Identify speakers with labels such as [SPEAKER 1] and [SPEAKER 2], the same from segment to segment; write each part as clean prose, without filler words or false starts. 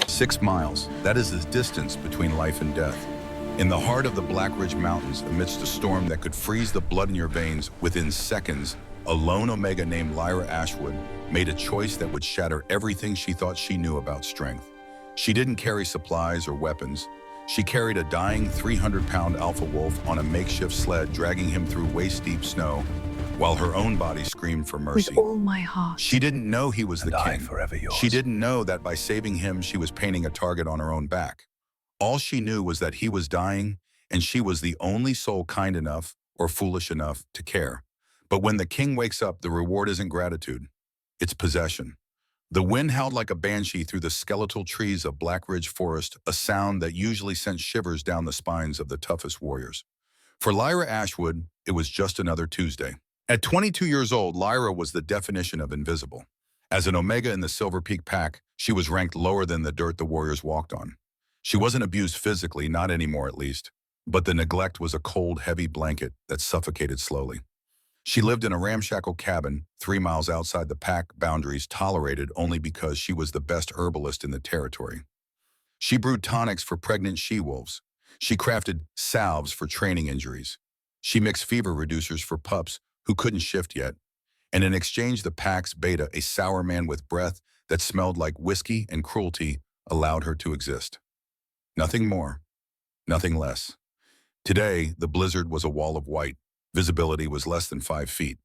[SPEAKER 1] 6 miles, that is the distance between life and death. In the heart of the Black Ridge Mountains, amidst a storm that could freeze the blood in your veins within seconds, a lone Omega named Lyra Ashwood made a choice that would shatter everything she thought she knew about strength. She didn't carry supplies or weapons. She carried a dying 300-pound alpha wolf on a makeshift sled, dragging him through waist-deep snow, while her own body screamed for mercy.
[SPEAKER 2] With all my heart.
[SPEAKER 1] She didn't know he was the king.
[SPEAKER 3] Forever yours.
[SPEAKER 1] She didn't know that by saving him, she was painting a target on her own back. All she knew was that he was dying, and she was the only soul kind enough or foolish enough to care. But when the king wakes up, the reward isn't gratitude, it's possession. The wind howled like a banshee through the skeletal trees of Black Ridge Forest, a sound that usually sent shivers down the spines of the toughest warriors. For Lyra Ashwood, it was just another Tuesday. At 22 years old, Lyra was the definition of invisible. As an Omega in the Silver Peak Pack, she was ranked lower than the dirt the warriors walked on. She wasn't abused physically, not anymore at least, but the neglect was a cold, heavy blanket that suffocated slowly. She lived in a ramshackle cabin 3 miles outside the pack boundaries, tolerated only because she was the best herbalist in the territory. She brewed tonics for pregnant she-wolves. She crafted salves for training injuries. She mixed fever reducers for pups who couldn't shift yet. And in exchange, the pack's beta, a sour man with breath that smelled like whiskey and cruelty, allowed her to exist. Nothing more, nothing less. Today, the blizzard was a wall of white. Visibility was less than 5 feet.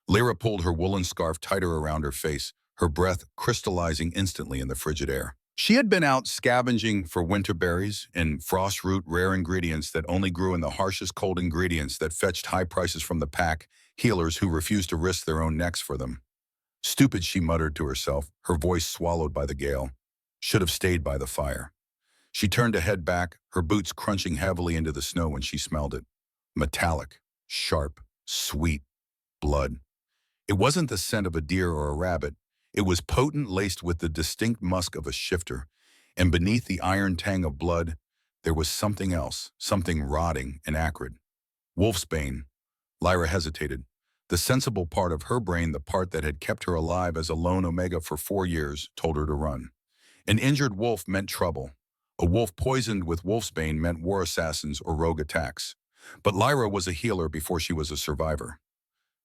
[SPEAKER 1] Lyra pulled her woolen scarf tighter around her face, her breath crystallizing instantly in the frigid air. She had been out scavenging for winter berries and frost root, rare ingredients that only grew in the harshest cold ingredients that fetched high prices from the pack healers who refused to risk their own necks for them. Stupid, she muttered to herself, her voice swallowed by the gale. Should have stayed by the fire. She turned to head back, her boots crunching heavily into the snow when she smelled it. Metallic, sharp, sweet, blood. It wasn't the scent of a deer or a rabbit. It was potent, laced with the distinct musk of a shifter, and beneath the iron tang of blood, there was something else, something rotting and acrid. Wolfsbane. Lyra hesitated. The sensible part of her brain, the part that had kept her alive as a lone Omega for 4 years, told her to run. An injured wolf meant trouble. A wolf poisoned with wolfsbane meant war assassins or rogue attacks. But Lyra was a healer before she was a survivor.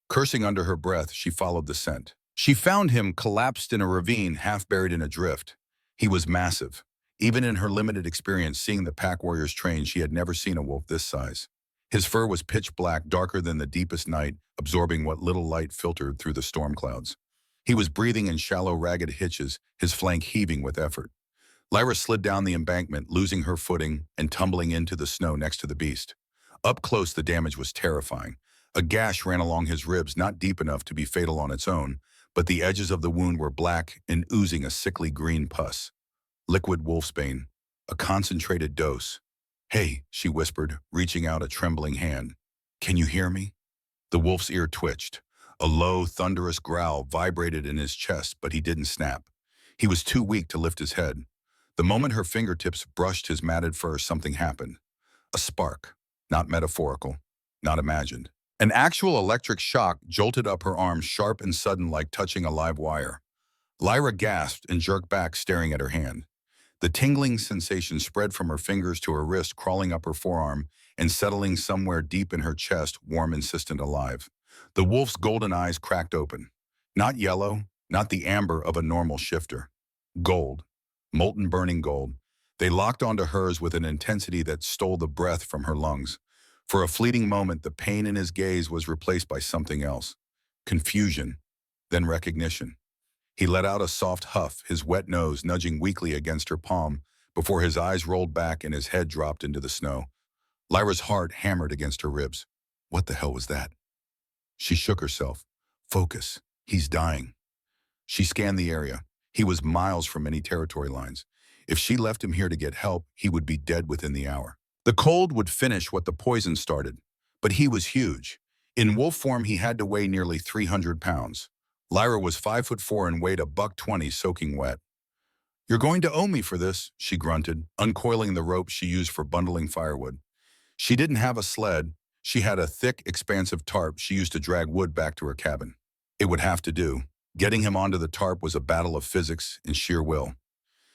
[SPEAKER 1] Cursing under her breath, she followed the scent. She found him collapsed in a ravine, half buried in a drift. He was massive. Even in her limited experience seeing the pack warriors train, she had never seen a wolf this size. His fur was pitch black, darker than the deepest night, absorbing what little light filtered through the storm clouds. He was breathing in shallow, ragged hitches, his flank heaving with effort. Lyra slid down the embankment, losing her footing and tumbling into the snow next to the beast. Up close, the damage was terrifying. A gash ran along his ribs, not deep enough to be fatal on its own, but the edges of the wound were black and oozing a sickly green pus. Liquid wolfsbane, a concentrated dose. "Hey," she whispered, reaching out a trembling hand. "Can you hear me?" The wolf's ear twitched. A low, thunderous growl vibrated in his chest, but he didn't snap. He was too weak to lift his head. The moment her fingertips brushed his matted fur, something happened. A spark, not metaphorical, not imagined. An actual electric shock jolted up her arm, sharp and sudden like touching a live wire. Lyra gasped and jerked back, staring at her hand. The tingling sensation spread from her fingers to her wrist, crawling up her forearm and settling somewhere deep in her chest, warm, insistent, alive. The wolf's golden eyes cracked open. Not yellow, not the amber of a normal shifter. Gold. Molten, burning gold. They locked onto hers with an intensity that stole the breath from her lungs. For a fleeting moment, the pain in his gaze was replaced by something else. Confusion, then recognition. He let out a soft huff, his wet nose nudging weakly against her palm, before his eyes rolled back and his head dropped into the snow. Lyra's heart hammered against her ribs. What the hell was that? She shook herself. Focus. He's dying. She scanned the area. He was miles from any territory lines. If she left him here to get help, he would be dead within the hour. The cold would finish what the poison started. But he was huge. In wolf form, he had to weigh nearly 300 pounds. Lyra was 5'4" and weighed $120, soaking wet. "You're going to owe me for this," she grunted, uncoiling the rope she used for bundling firewood. She didn't have a sled. She had a thick, expansive tarp she used to drag wood back to her cabin. It would have to do. Getting him onto the tarp was a battle of physics and sheer will.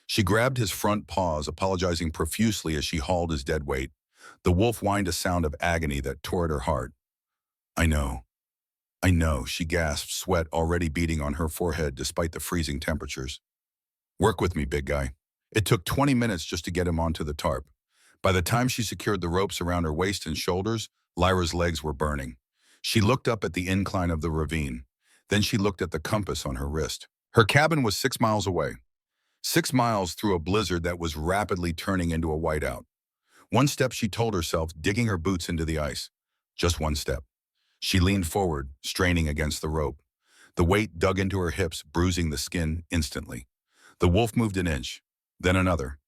[SPEAKER 1] She grabbed his front paws, apologizing profusely as she hauled his dead weight. The wolf whined a sound of agony that tore at her heart. I know, I know, she gasped, sweat already beading on her forehead despite the freezing temperatures. Work with me, big guy. It took 20 minutes just to get him onto the tarp. By the time she secured the ropes around her waist and shoulders, Lyra's legs were burning. She looked up at the incline of the ravine. Then she looked at the compass on her wrist. Her cabin was 6 miles away. 6 miles through a blizzard that was rapidly turning into a whiteout. One step, she told herself, digging her boots into the ice. Just one step. She leaned forward, straining against the rope. The weight dug into her hips, bruising the skin instantly. The wolf moved an inch, then another.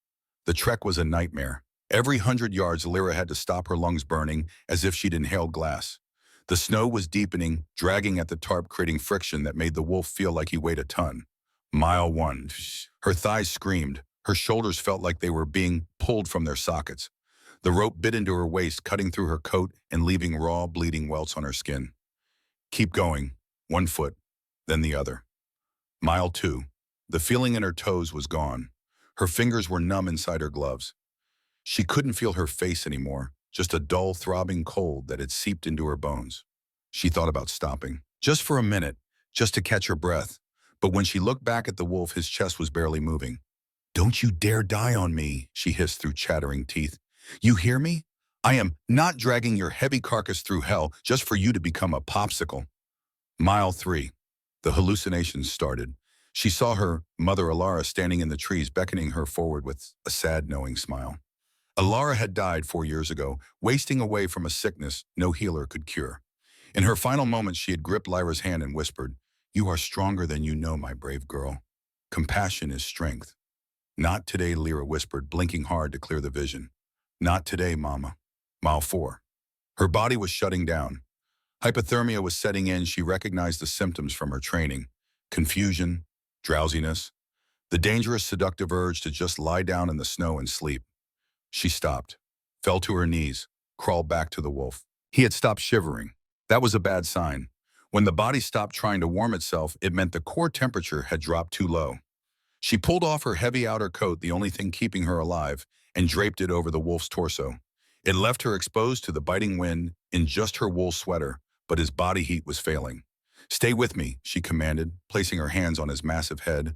[SPEAKER 1] The trek was a nightmare. Every 100 yards, Lyra had to stop, her lungs burning as if she'd inhaled glass. The snow was deepening, dragging at the tarp, creating friction that made the wolf feel like he weighed a ton. Mile 1. Her thighs screamed. Her shoulders felt like they were being pulled from their sockets. The rope bit into her waist, cutting through her coat and leaving raw, bleeding welts on her skin. Keep going. 1 foot, then the other. Mile 2. The feeling in her toes was gone. Her fingers were numb inside her gloves. She couldn't feel her face anymore, just a dull, throbbing cold that had seeped into her bones. She thought about stopping, just for a minute, just to catch her breath. But when she looked back at the wolf, his chest was barely moving. Don't you dare die on me, she hissed through chattering teeth. You hear me? I am not dragging your heavy carcass through hell just for you to become a popsicle. Mile 3. The hallucinations started. She saw her mother Alara standing in the trees, beckoning her forward with a sad, knowing smile. Alara had died 4 years ago, wasting away from a sickness no healer could cure. In her final moments, she had gripped Lyra's hand and whispered, You are stronger than you know, my brave girl. Compassion is strength. Not today, Lyra whispered, blinking hard to clear the vision. Not today, Mama. Mile 4. Her body was shutting down. Hypothermia was setting in. She recognized the symptoms from her training. Confusion, drowsiness, the dangerous seductive urge to just lie down in the snow and sleep. She stopped, fell to her knees, crawled back to the wolf. He had stopped shivering. That was a bad sign. When the body stopped trying to warm itself, it meant the core temperature had dropped too low. She pulled off her heavy outer coat, the only thing keeping her alive, and draped it over the wolf's torso. It left her exposed to the biting wind in just her wool sweater, but his body heat was failing. Stay with me, she commanded, placing her hands on his massive head.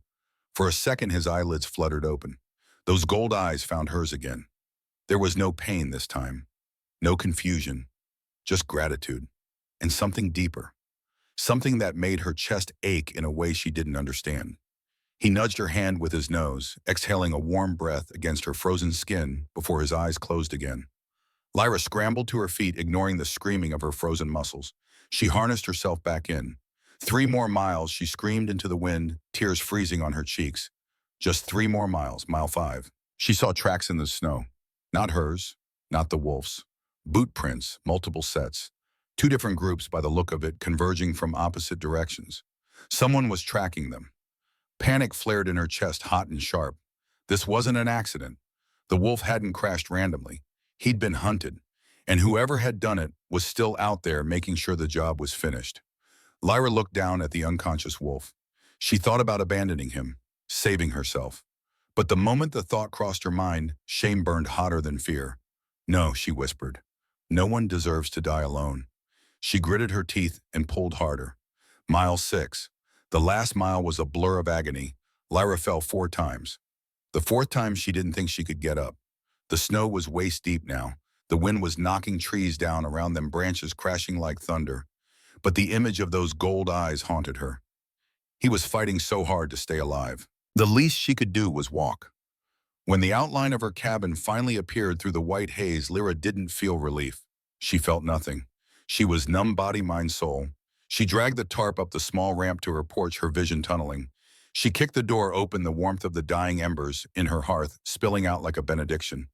[SPEAKER 1] For a second, his eyelids fluttered open. Those gold eyes found hers again. There was no pain this time, no confusion, just gratitude, and something deeper, something that made her chest ache in a way she didn't understand. He nudged her hand with his nose, exhaling a warm breath against her frozen skin before his eyes closed again. Lyra scrambled to her feet, ignoring the screaming of her frozen muscles. She harnessed herself back in. 3 more miles, she screamed into the wind, tears freezing on her cheeks. Just 3 more miles, mile 5. She saw tracks in the snow. Not hers, not the wolf's. Boot prints, multiple sets. 2 different groups by the look of it, converging from opposite directions. Someone was tracking them. Panic flared in her chest, hot and sharp. This wasn't an accident. The wolf hadn't crashed randomly. He'd been hunted, and whoever had done it was still out there making sure the job was finished. Lyra looked down at the unconscious wolf. She thought about abandoning him, saving herself. But the moment the thought crossed her mind, shame burned hotter than fear. No, she whispered. No one deserves to die alone. She gritted her teeth and pulled harder. Mile 6. The last mile was a blur of agony. Lyra fell 4 times. The 4th time, she didn't think she could get up. The snow was waist deep now. The wind was knocking trees down around them, branches crashing like thunder. But the image of those gold eyes haunted her. He was fighting so hard to stay alive. The least she could do was walk. When the outline of her cabin finally appeared through the white haze, Lyra didn't feel relief. She felt nothing. She was numb, body, mind, soul. She dragged the tarp up the small ramp to her porch, her vision tunneling. She kicked the door open, the warmth of the dying embers in her hearth spilling out like a benediction.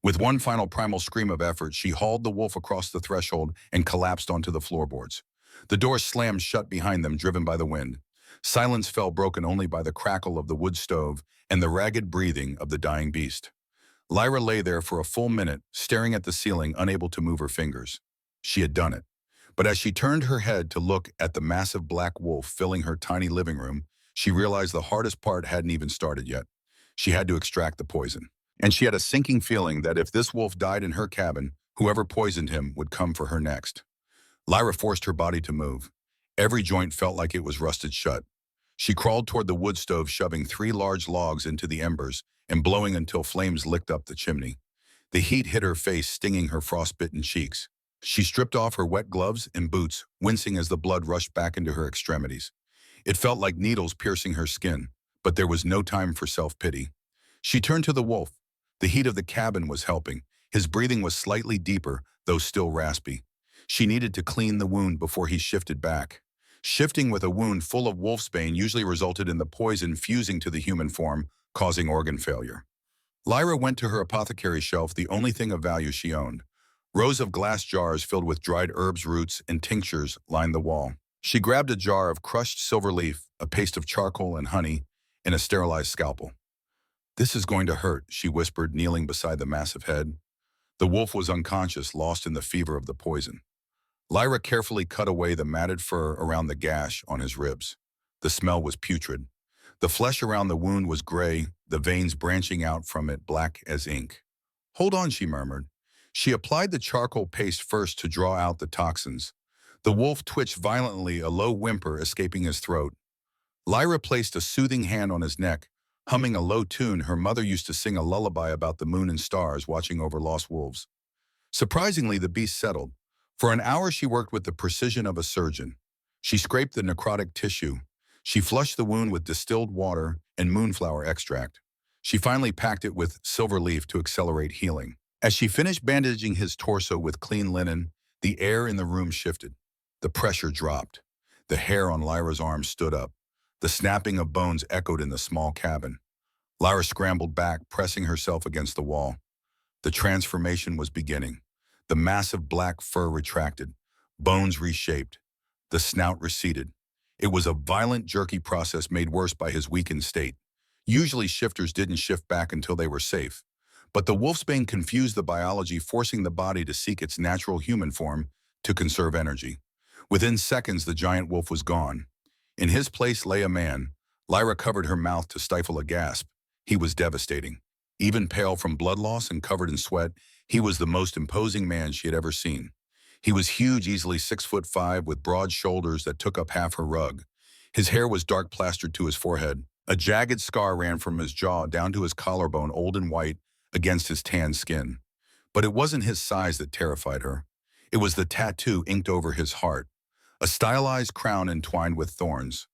[SPEAKER 1] With one final primal scream of effort, she hauled the wolf across the threshold and collapsed onto the floorboards. The door slammed shut behind them, driven by the wind. Silence fell, broken only by the crackle of the wood stove and the ragged breathing of the dying beast. Lyra lay there for a full minute, staring at the ceiling, unable to move her fingers. She had done it. But as she turned her head to look at the massive black wolf filling her tiny living room, she realized the hardest part hadn't even started yet. She had to extract the poison. And she had a sinking feeling that if this wolf died in her cabin, whoever poisoned him would come for her next. Lyra forced her body to move. Every joint felt like it was rusted shut. She crawled toward the wood stove, shoving 3 large logs into the embers and blowing until flames licked up the chimney. The heat hit her face, stinging her frostbitten cheeks. She stripped off her wet gloves and boots, wincing as the blood rushed back into her extremities. It felt like needles piercing her skin, but there was no time for self-pity. She turned to the wolf. The heat of the cabin was helping. His breathing was slightly deeper, though still raspy. She needed to clean the wound before he shifted back. Shifting with a wound full of wolfsbane usually resulted in the poison fusing to the human form, causing organ failure. Lyra went to her apothecary shelf, the only thing of value she owned. Rows of glass jars filled with dried herbs, roots, and tinctures lined the wall. She grabbed a jar of crushed silver leaf, a paste of charcoal and honey, and a sterilized scalpel. "This is going to hurt," she whispered, kneeling beside the massive head. The wolf was unconscious, lost in the fever of the poison. Lyra carefully cut away the matted fur around the gash on his ribs. The smell was putrid. The flesh around the wound was gray, the veins branching out from it black as ink. "Hold on," she murmured. She applied the charcoal paste first to draw out the toxins. The wolf twitched violently, a low whimper escaping his throat. Lyra placed a soothing hand on his neck, humming a low tune her mother used to sing, a lullaby about the moon and stars watching over lost wolves. Surprisingly, the beast settled. For an hour she worked with the precision of a surgeon. She scraped the necrotic tissue. She flushed the wound with distilled water and moonflower extract. She finally packed it with silver leaf to accelerate healing. As she finished bandaging his torso with clean linen, the air in the room shifted. The pressure dropped. The hair on Lyra's arms stood up. The snapping of bones echoed in the small cabin. Lyra scrambled back, pressing herself against the wall. The transformation was beginning. The massive black fur retracted. Bones reshaped. The snout receded. It was a violent, jerky process made worse by his weakened state. Usually shifters didn't shift back until they were safe. But the wolfsbane confused the biology, forcing the body to seek its natural human form to conserve energy. Within seconds, the giant wolf was gone. In his place lay a man. Lyra covered her mouth to stifle a gasp. He was devastating. Even pale from blood loss and covered in sweat, he was the most imposing man she had ever seen. He was huge, easily 6'5", with broad shoulders that took up half her rug. His hair was dark, plastered to his forehead. A jagged scar ran from his jaw down to his collarbone, old and white, against his tan skin. But it wasn't his size that terrified her. It was the tattoo inked over his heart, a stylized crown entwined with thorns.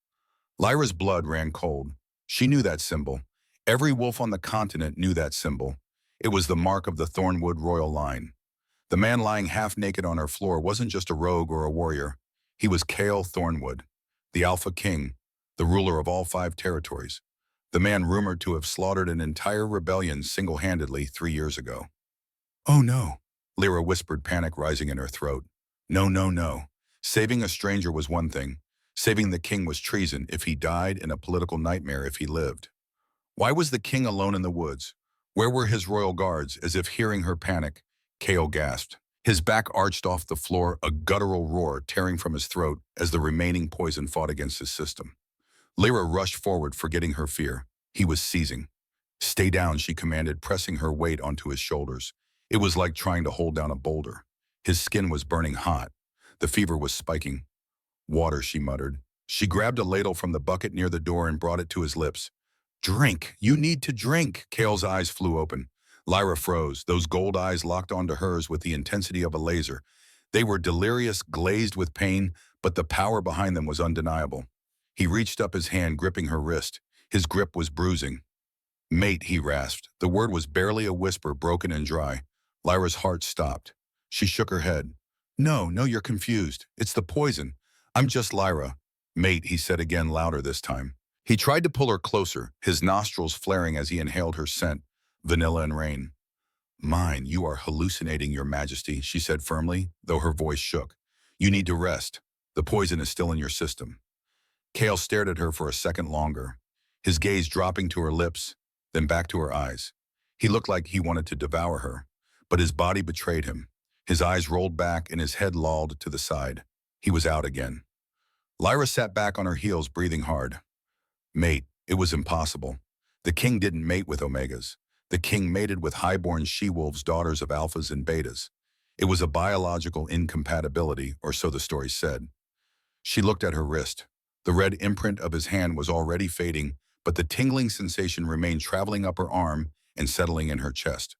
[SPEAKER 1] Lyra's blood ran cold. She knew that symbol. Every wolf on the continent knew that symbol. It was the mark of the Thornwood royal line. The man lying half naked on her floor wasn't just a rogue or a warrior. He was Cale Thornwood, the Alpha King, the ruler of all 5 territories. The man rumored to have slaughtered an entire rebellion single-handedly 3 years ago. "Oh no," Lyra whispered, panic rising in her throat. "No, no, no. Saving a stranger was one thing. Saving the king was treason if he died, and a political nightmare if he lived." Why was the king alone in the woods? Where were his royal guards? As if hearing her panic, Cale gasped. His back arched off the floor, a guttural roar tearing from his throat as the remaining poison fought against his system. Lyra rushed forward, forgetting her fear. He was seizing. "Stay down," she commanded, pressing her weight onto his shoulders. It was like trying to hold down a boulder. His skin was burning hot. The fever was spiking. "Water," she muttered. She grabbed a ladle from the bucket near the door and brought it to his lips. "Drink. You need to drink." Cale's eyes flew open. Lyra froze, those gold eyes locked onto hers with the intensity of a laser. They were delirious, glazed with pain, but the power behind them was undeniable. He reached up his hand, gripping her wrist. His grip was bruising. "Mate," he rasped. The word was barely a whisper, broken and dry. Lyra's heart stopped. She shook her head. "No, no, you're confused. It's the poison. I'm just Lyra." "Mate," he said again, louder this time. He tried to pull her closer, his nostrils flaring as he inhaled her scent, vanilla and rain. "Mine, you are hallucinating, Your Majesty," she said firmly, though her voice shook. "You need to rest. The poison is still in your system." Cale stared at her for a second longer, his gaze dropping to her lips, then back to her eyes. He looked like he wanted to devour her, but his body betrayed him. His eyes rolled back and his head lolled to the side. He was out again. Lyra sat back on her heels, breathing hard. "Mate, it was impossible. The king didn't mate with omegas. The king mated with highborn she-wolves, daughters of alphas and betas. It was a biological incompatibility, or so the story said. She looked at her wrist. The red imprint of his hand was already fading, but the tingling sensation remained, traveling up her arm and settling in her chest.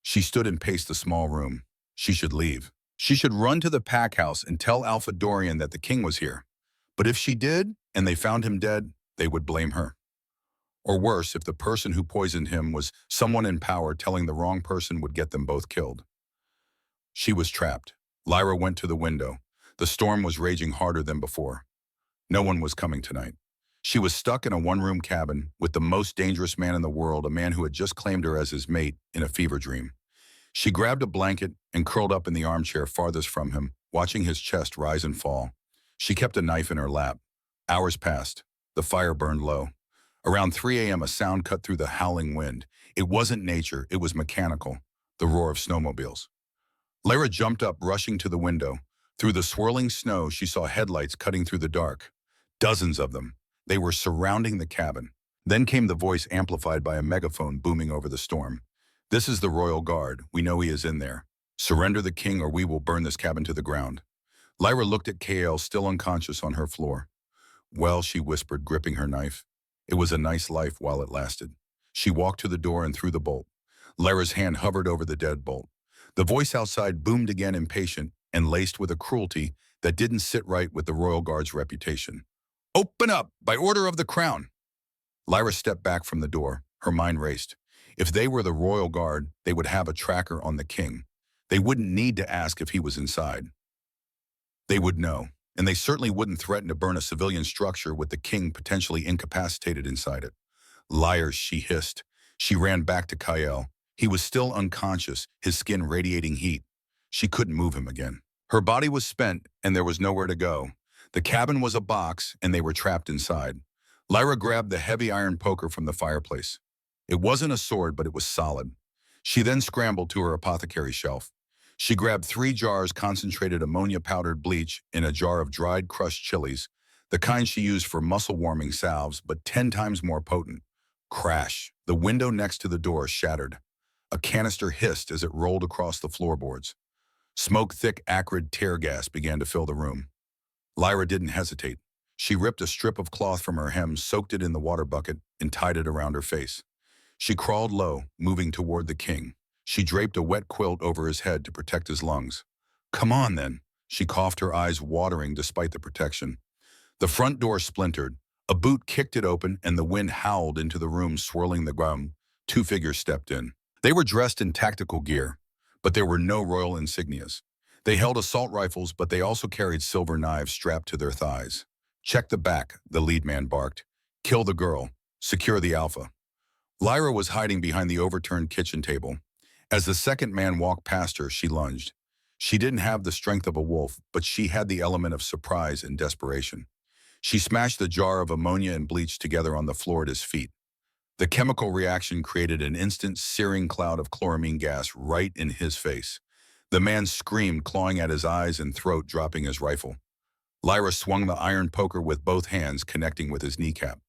[SPEAKER 1] She stood and paced the small room. She should leave. She should run to the pack house and tell Alpha Dorian that the king was here. But if she did, and they found him dead, they would blame her. Or worse, if the person who poisoned him was someone in power, telling the wrong person would get them both killed. She was trapped. Lyra went to the window. The storm was raging harder than before. No one was coming tonight. She was stuck in a one-room cabin with the most dangerous man in the world, a man who had just claimed her as his mate in a fever dream. She grabbed a blanket and curled up in the armchair farthest from him, watching his chest rise and fall. She kept a knife in her lap. Hours passed. The fire burned low. Around 3 a.m., a sound cut through the howling wind. It wasn't nature, it was mechanical, the roar of snowmobiles. Lyra jumped up, rushing to the window. Through the swirling snow, she saw headlights cutting through the dark. Dozens of them. They were surrounding the cabin. Then came the voice, amplified by a megaphone, booming over the storm. "This is the royal guard. We know he is in there. Surrender the king or we will burn this cabin to the ground." Lyra looked at Kael, still unconscious on her floor. "Well," she whispered, gripping her knife. "It was a nice life while it lasted." She walked to the door and threw the bolt. Lyra's hand hovered over the deadbolt. The voice outside boomed again, impatient and laced with a cruelty that didn't sit right with the royal guard's reputation. "Open up, by order of the crown." Lyra stepped back from the door. Her mind raced. If they were the royal guard, they would have a tracker on the king. They wouldn't need to ask if he was inside. They would know, and they certainly wouldn't threaten to burn a civilian structure with the king potentially incapacitated inside it. "Liars," she hissed. She ran back to Kael. He was still unconscious, his skin radiating heat. She couldn't move him again. Her body was spent, and there was nowhere to go. The cabin was a box, and they were trapped inside. Lyra grabbed the heavy iron poker from the fireplace. It wasn't a sword, but it was solid. She then scrambled to her apothecary shelf. She grabbed 3 jars concentrated ammonia-powdered bleach in a jar of dried crushed chilies, the kind she used for muscle-warming salves, but 10 times more potent. Crash! The window next to the door shattered. A canister hissed as it rolled across the floorboards. Smoke-thick, acrid tear gas began to fill the room. Lyra didn't hesitate. She ripped a strip of cloth from her hem, soaked it in the water bucket, and tied it around her face. She crawled low, moving toward the king. She draped a wet quilt over his head to protect his lungs. "Come on, then." She coughed, her eyes watering despite the protection. The front door splintered. A boot kicked it open, and the wind howled into the room, swirling the ground. 2 figures stepped in. They were dressed in tactical gear, but there were no royal insignias. They held assault rifles, but they also carried silver knives strapped to their thighs. "Check the back," the lead man barked. "Kill the girl. Secure the Alpha." Lyra was hiding behind the overturned kitchen table. As the second man walked past her, she lunged. She didn't have the strength of a wolf, but she had the element of surprise and desperation. She smashed the jar of ammonia and bleach together on the floor at his feet. The chemical reaction created an instant searing cloud of chloramine gas right in his face. The man screamed, clawing at his eyes and throat, dropping his rifle. Lyra swung the iron poker with both hands, connecting with his kneecap.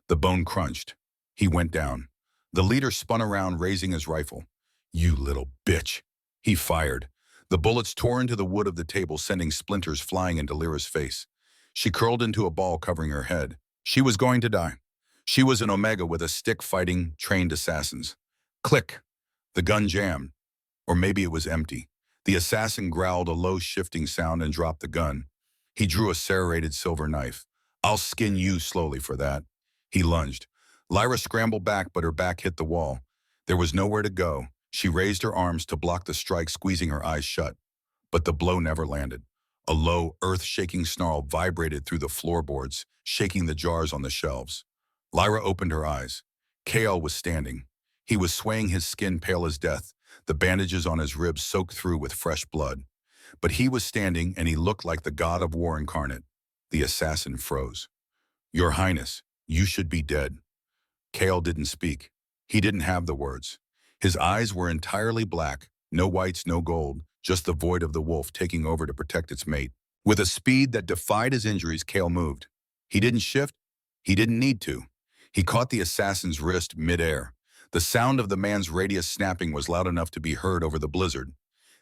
[SPEAKER 1] The bone crunched. He went down. The leader spun around, raising his rifle. "You little bitch." He fired. The bullets tore into the wood of the table, sending splinters flying into Lyra's face. She curled into a ball, covering her head. She was going to die. She was an Omega with a stick fighting trained assassins. Click. The gun jammed. Or maybe it was empty. The assassin growled a low, shifting sound and dropped the gun. He drew a serrated silver knife. "I'll skin you slowly for that." He lunged. Lyra scrambled back, but her back hit the wall. There was nowhere to go. She raised her arms to block the strike, squeezing her eyes shut. But the blow never landed. A low, earth-shaking snarl vibrated through the floorboards, shaking the jars on the shelves. Lyra opened her eyes. Kael was standing. He was swaying, his skin pale as death, the bandages on his ribs soaked through with fresh blood. But he was standing, and he looked like the god of war incarnate. The assassin froze. "Your Highness, you should be dead." Kael didn't speak. He didn't have the words. His eyes were entirely black, no whites, no gold, just the void of the wolf taking over to protect its mate. With a speed that defied his injuries, Kael moved. He didn't shift. He didn't need to. He caught the assassin's wrist mid-air. The sound of the man's radius snapping was loud enough to be heard over the blizzard.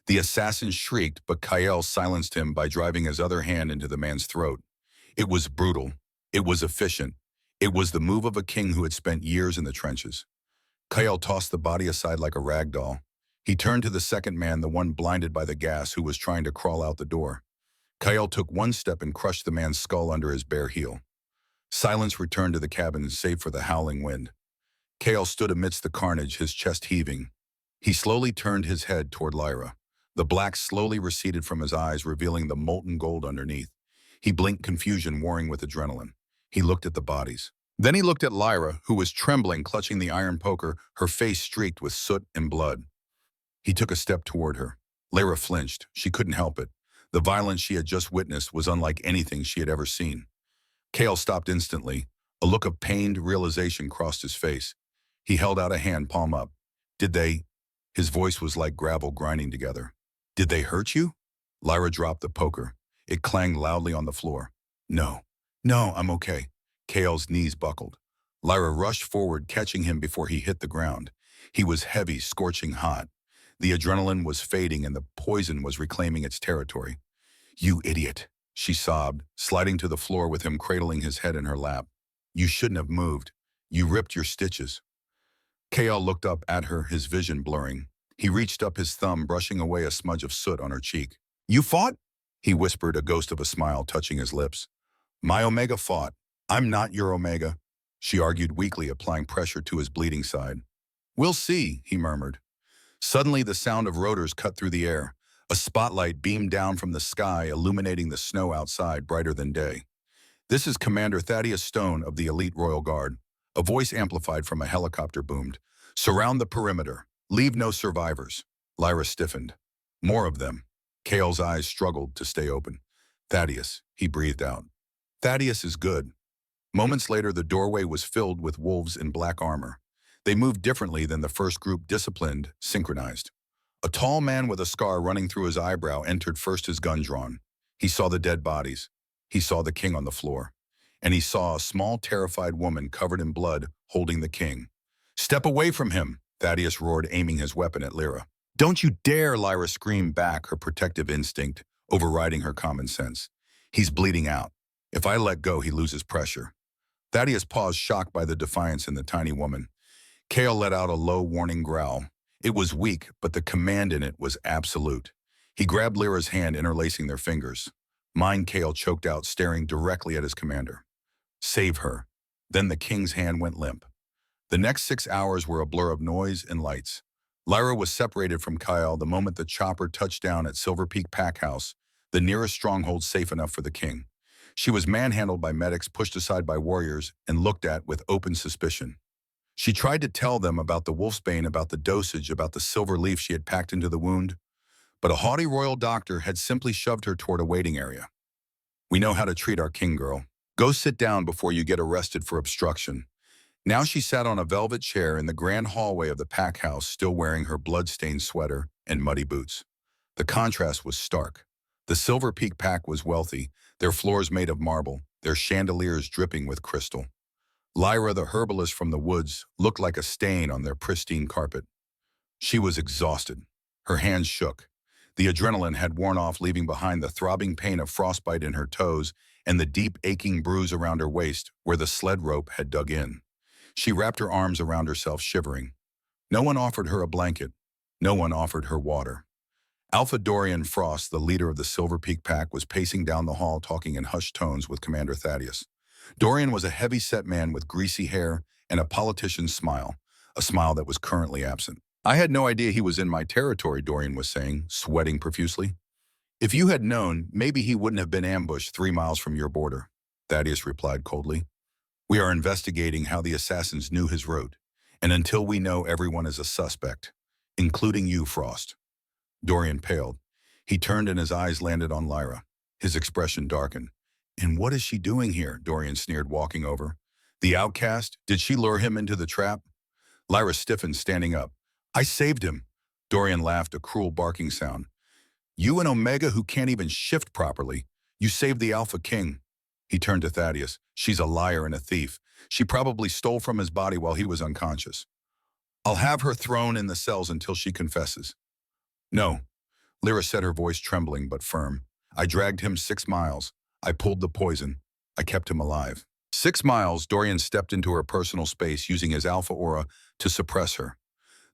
[SPEAKER 1] The assassin shrieked, but Kyle silenced him by driving his other hand into the man's throat. It was brutal. It was efficient. It was the move of a king who had spent years in the trenches. Kyle tossed the body aside like a rag doll. He turned to the second man, the one blinded by the gas, who was trying to crawl out the door. Kyle took one step and crushed the man's skull under his bare heel. Silence returned to the cabin, save for the howling wind. Kale stood amidst the carnage, his chest heaving. He slowly turned his head toward Lyra. The black slowly receded from his eyes, revealing the molten gold underneath. He blinked, confusion warring with adrenaline. He looked at the bodies. Then he looked at Lyra, who was trembling, clutching the iron poker, her face streaked with soot and blood. He took a step toward her. Lyra flinched. She couldn't help it. The violence she had just witnessed was unlike anything she had ever seen. Kale stopped instantly. A look of pained realization crossed his face. He held out a hand, palm up. Did they? His voice was like gravel grinding together. Did they hurt you? Lyra dropped the poker. It clanged loudly on the floor. No, I'm okay. Kale's knees buckled. Lyra rushed forward, catching him before he hit the ground. He was heavy, scorching hot. The adrenaline was fading and the poison was reclaiming its territory. You idiot, she sobbed, sliding to the floor with him cradling his head in her lap. You shouldn't have moved. You ripped your stitches. Kale looked up at her, his vision blurring. He reached up his thumb, brushing away a smudge of soot on her cheek. You fought? He whispered, a ghost of a smile touching his lips. My Omega fought. I'm not your Omega, she argued weakly, applying pressure to his bleeding side. We'll see, he murmured. Suddenly, the sound of rotors cut through the air. A spotlight beamed down from the sky, illuminating the snow outside brighter than day. This is Commander Thaddeus Stone of the Elite Royal Guard. A voice amplified from a helicopter boomed. Surround the perimeter. Leave no survivors. Lyra stiffened. More of them. Kale's eyes struggled to stay open. Thaddeus, he breathed out. Thaddeus is good. Moments later, the doorway was filled with wolves in black armor. They moved differently than the first group, disciplined, synchronized. A tall man with a scar running through his eyebrow entered, first, his gun drawn. He saw the dead bodies. He saw the king on the floor. And he saw a small, terrified woman covered in blood holding the king. Step away from him, Thaddeus roared, aiming his weapon at Lyra. Don't you dare, Lyra screamed back, her protective instinct overriding her common sense. He's bleeding out. If I let go, he loses pressure. Thaddeus paused, shocked by the defiance in the tiny woman. Kale let out a low, warning growl. It was weak, but the command in it was absolute. He grabbed Lyra's hand, interlacing their fingers. Mine, Kale choked out, staring directly at his commander. Save her. Then the king's hand went limp. The next 6 hours were a blur of noise and lights. Lyra was separated from Kyle the moment the chopper touched down at Silver Peak Pack House, the nearest stronghold safe enough for the king. She was manhandled by medics, pushed aside by warriors, and looked at with open suspicion. She tried to tell them about the wolfsbane, about the dosage, about the silver leaf she had packed into the wound, but a haughty royal doctor had simply shoved her toward a waiting area. We know how to treat our king, girl. Go sit down before you get arrested for obstruction. Now she sat on a velvet chair in the grand hallway of the pack house, still wearing her blood-stained sweater and muddy boots. The contrast was stark. The Silver Peak Pack was wealthy, their floors made of marble, their chandeliers dripping with crystal. Lyra, the herbalist from the woods, looked like a stain on their pristine carpet. She was exhausted. Her hands shook. The adrenaline had worn off, leaving behind the throbbing pain of frostbite in her toes and the deep, aching bruise around her waist where the sled rope had dug in. She wrapped her arms around herself, shivering. No one offered her a blanket. No one offered her water. Alpha Dorian Frost, the leader of the Silver Peak Pack, was pacing down the hall, talking in hushed tones with Commander Thaddeus. Dorian was a heavy-set man with greasy hair and a politician's smile, a smile that was currently absent. I had no idea he was in my territory, Dorian was saying, sweating profusely. If you had known, maybe he wouldn't have been ambushed 3 miles from your border, Thaddeus replied coldly. We are investigating how the assassins knew his route, and until we know, everyone is a suspect, including you, Frost. Dorian paled. He turned and his eyes landed on Lyra. His expression darkened. And what is she doing here? Dorian sneered, walking over. The outcast? Did she lure him into the trap? Lyra stiffened, standing up. I saved him. Dorian laughed, a cruel barking sound. You, an Omega who can't even shift properly. You saved the Alpha King. He turned to Thaddeus. She's a liar and a thief. She probably stole from his body while he was unconscious. I'll have her thrown in the cells until she confesses. No, Lyra said, her voice trembling but firm. I dragged him 6 miles. I pulled the poison. I kept him alive. 6 miles, Dorian stepped into her personal space using his alpha aura to suppress her.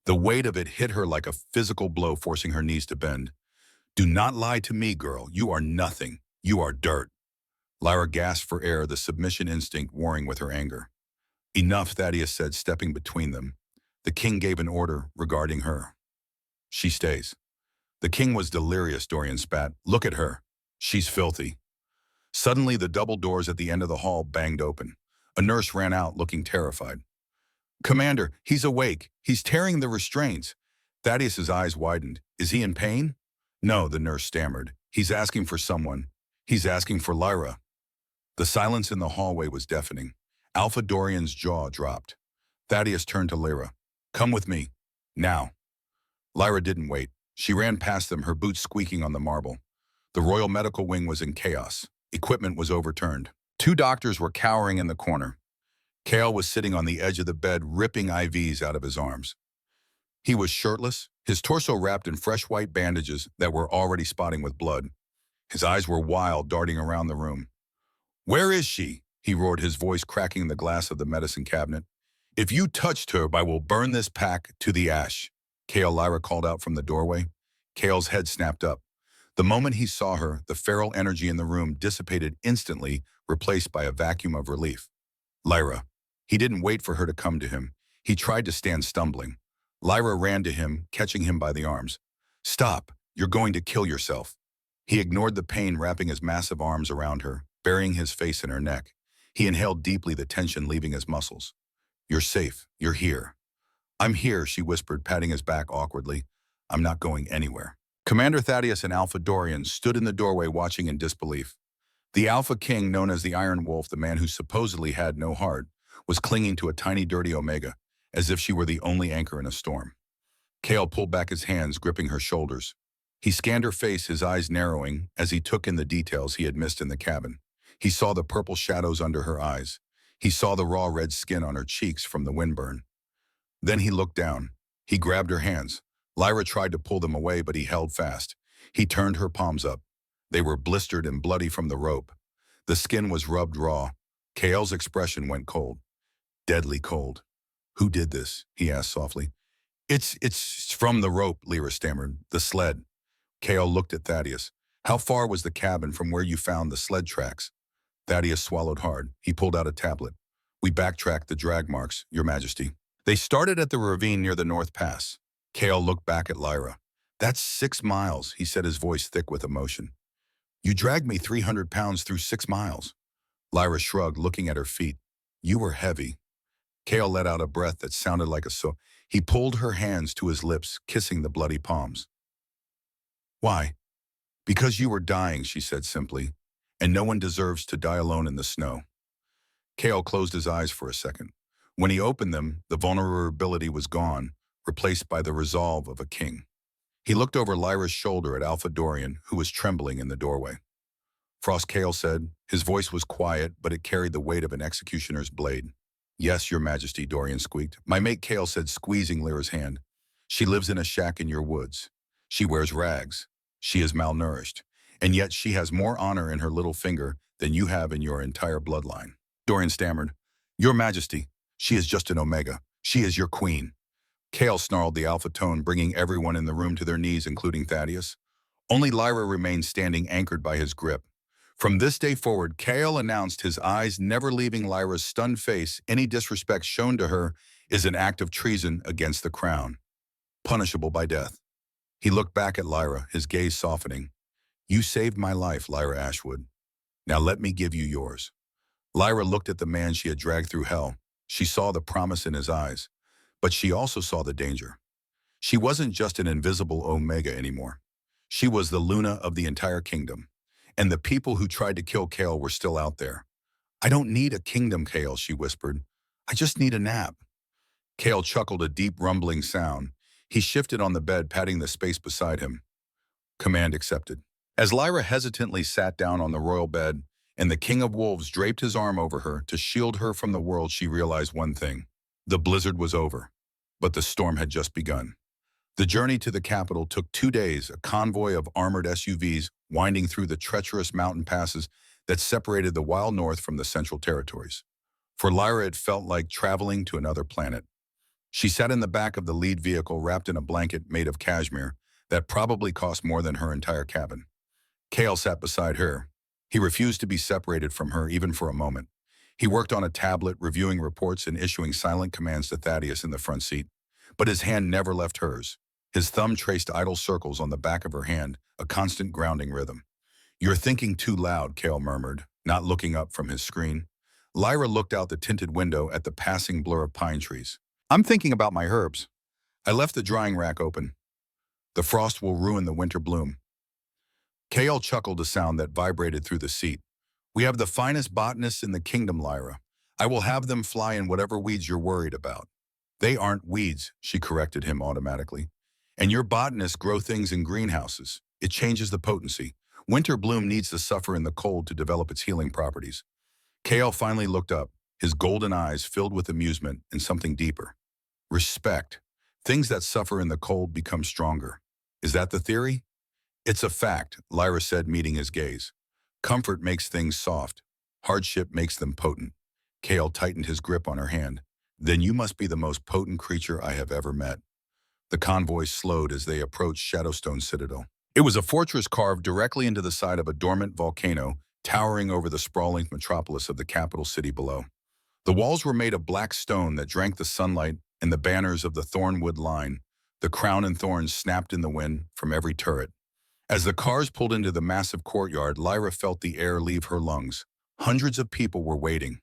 [SPEAKER 1] The weight of it hit her like a physical blow, forcing her knees to bend. Do not lie to me, girl. You are nothing. You are dirt. Lyra gasped for air, the submission instinct warring with her anger. Enough, Thaddeus said, stepping between them. The king gave an order regarding her. She stays. The king was delirious, Dorian spat. Look at her. She's filthy. Suddenly, the double doors at the end of the hall banged open. A nurse ran out, looking terrified. Commander, he's awake. He's tearing the restraints. Thaddeus's eyes widened. Is he in pain? No, the nurse stammered. He's asking for someone. He's asking for Lyra. The silence in the hallway was deafening. Alpha Dorian's jaw dropped. Thaddeus turned to Lyra. Come with me. Now. Lyra didn't wait. She ran past them, her boots squeaking on the marble. The Royal Medical Wing was in chaos. Equipment was overturned. 2 doctors were cowering in the corner. Kale was sitting on the edge of the bed, ripping IVs out of his arms. He was shirtless, his torso wrapped in fresh white bandages that were already spotting with blood. His eyes were wild, darting around the room. Where is she? He roared, his voice cracking the glass of the medicine cabinet. If you touched her, I will burn this pack to the ash. Kale, Lyra called out from the doorway. Kale's head snapped up. The moment he saw her, the feral energy in the room dissipated instantly, replaced by a vacuum of relief. Lyra. He didn't wait for her to come to him. He tried to stand stumbling. Lyra ran to him, catching him by the arms. Stop. You're going to kill yourself. He ignored the pain, wrapping his massive arms around her, burying his face in her neck. He inhaled deeply, the tension leaving his muscles. You're safe. You're here. I'm here, she whispered, patting his back awkwardly. I'm not going anywhere. Commander Thaddeus and Alpha Dorian stood in the doorway, watching in disbelief. The Alpha King, known as the Iron Wolf, the man who supposedly had no heart, was clinging to a tiny, dirty Omega, as if she were the only anchor in a storm. Kale pulled back his hands, gripping her shoulders. He scanned her face, his eyes narrowing, as he took in the details he had missed in the cabin. He saw the purple shadows under her eyes. He saw the raw red skin on her cheeks from the windburn. Then he looked down. He grabbed her hands. Lyra tried to pull them away, but he held fast. He turned her palms up. They were blistered and bloody from the rope. The skin was rubbed raw. Kale's expression went cold. Deadly cold. Who did this? He asked softly. It's from the rope, Lyra stammered. The sled. Kale looked at Thaddeus. How far was the cabin from where you found the sled tracks? Thaddeus swallowed hard. He pulled out a tablet. We backtracked the drag marks, Your Majesty. They started at the ravine near the North Pass. Kale looked back at Lyra. That's 6 miles, he said, his voice thick with emotion. You dragged me 300 pounds through 6 miles. Lyra shrugged, looking at her feet. You were heavy. Kale let out a breath that sounded like a sob. He pulled her hands to his lips, kissing the bloody palms. Why? Because you were dying, she said simply, and no one deserves to die alone in the snow. Kale closed his eyes for a second. When he opened them, the vulnerability was gone, replaced by the resolve of a king. He looked over Lyra's shoulder at Alpha Dorian, who was trembling in the doorway. Frost, Kale said. His voice was quiet, but it carried the weight of an executioner's blade. Yes, Your Majesty, Dorian squeaked. My mate Kale said, squeezing Lyra's hand. She lives in a shack in your woods. She wears rags. She is malnourished. And yet she has more honor in her little finger than you have in your entire bloodline. Dorian stammered. Your Majesty, she is just an Omega. She is your queen. Kale snarled the alpha tone, bringing everyone in the room to their knees, including Thaddeus. Only Lyra remained standing, anchored by his grip. From this day forward, Kale announced, his eyes never leaving Lyra's stunned face, any disrespect shown to her is an act of treason against the crown, punishable by death. He looked back at Lyra, his gaze softening. You saved my life, Lyra Ashwood. Now let me give you yours. Lyra looked at the man she had dragged through hell. She saw the promise in his eyes, but she also saw the danger. She wasn't just an invisible Omega anymore. She was the Luna of the entire kingdom. And the people who tried to kill Kale were still out there. I don't need a kingdom, Kale, she whispered. I just need a nap. Kale chuckled, a deep rumbling sound. He shifted on the bed, patting the space beside him. Command accepted. As Lyra hesitantly sat down on the royal bed, and the king of wolves draped his arm over her to shield her from the world. She realized one thing. The blizzard was over, but the storm had just begun. The journey to the capital took 2 days, a convoy of armored SUVs winding through the treacherous mountain passes that separated the wild north from the Central Territories. For Lyra, it felt like traveling to another planet. She sat in the back of the lead vehicle wrapped in a blanket made of cashmere that probably cost more than her entire cabin. Kale sat beside her. He refused to be separated from her even for a moment. He worked on a tablet, reviewing reports and issuing silent commands to Thaddeus in the front seat. But his hand never left hers. His thumb traced idle circles on the back of her hand, a constant grounding rhythm. "You're thinking too loud," Kale murmured, not looking up from his screen. Lyra looked out the tinted window at the passing blur of pine trees. "I'm thinking about my herbs. I left the drying rack open. The frost will ruin the winter bloom." Kale chuckled, a sound that vibrated through the seat. "We have the finest botanists in the kingdom, Lyra. I will have them fly in whatever weeds you're worried about." "They aren't weeds," she corrected him automatically. "And your botanists grow things in greenhouses. It changes the potency. Winter bloom needs to suffer in the cold to develop its healing properties." Kale finally looked up, his golden eyes filled with amusement and something deeper. "Respect. Things that suffer in the cold become stronger. Is that the theory?" "It's a fact," Lyra said, meeting his gaze. "Comfort makes things soft. Hardship makes them potent." Kale tightened his grip on her hand. "Then you must be the most potent creature I have ever met." The convoy slowed as they approached Shadowstone Citadel. It was a fortress carved directly into the side of a dormant volcano, towering over the sprawling metropolis of the capital city below. The walls were made of black stone that drank the sunlight, and the banners of the Thornwood line, the crown and thorns, snapped in the wind from every turret. As the cars pulled into the massive courtyard, Lyra felt the air leave her lungs. Hundreds of people were waiting.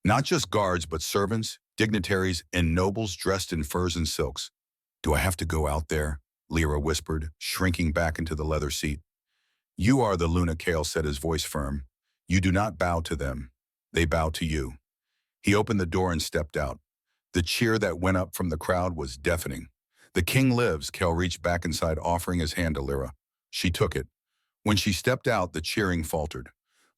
[SPEAKER 1] Not just guards, but servants, dignitaries, and nobles dressed in furs and silks. "Do I have to go out there?" Lyra whispered, shrinking back into the leather seat. "You are the Luna," Kale said, his voice firm. "You do not bow to them. They bow to you." He opened the door and stepped out. The cheer that went up from the crowd was deafening. "The king lives." Kale reached back inside, offering his hand to Lyra. She took it. When she stepped out, the cheering faltered.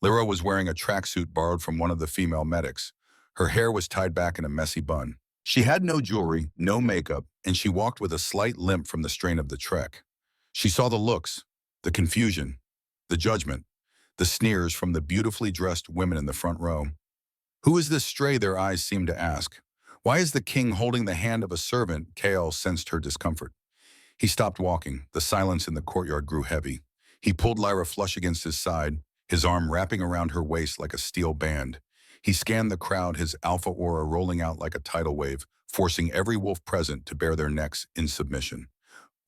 [SPEAKER 1] Lyra was wearing a tracksuit borrowed from one of the female medics. Her hair was tied back in a messy bun. She had no jewelry, no makeup, and she walked with a slight limp from the strain of the trek. She saw the looks, the confusion, the judgment, the sneers from the beautifully dressed women in the front row. "Who is this stray?" their eyes seemed to ask. "Why is the king holding the hand of a servant?" Kale sensed her discomfort. He stopped walking. The silence in the courtyard grew heavy. He pulled Lyra flush against his side, his arm wrapping around her waist like a steel band. He scanned the crowd, his alpha aura rolling out like a tidal wave, forcing every wolf present to bare their necks in submission.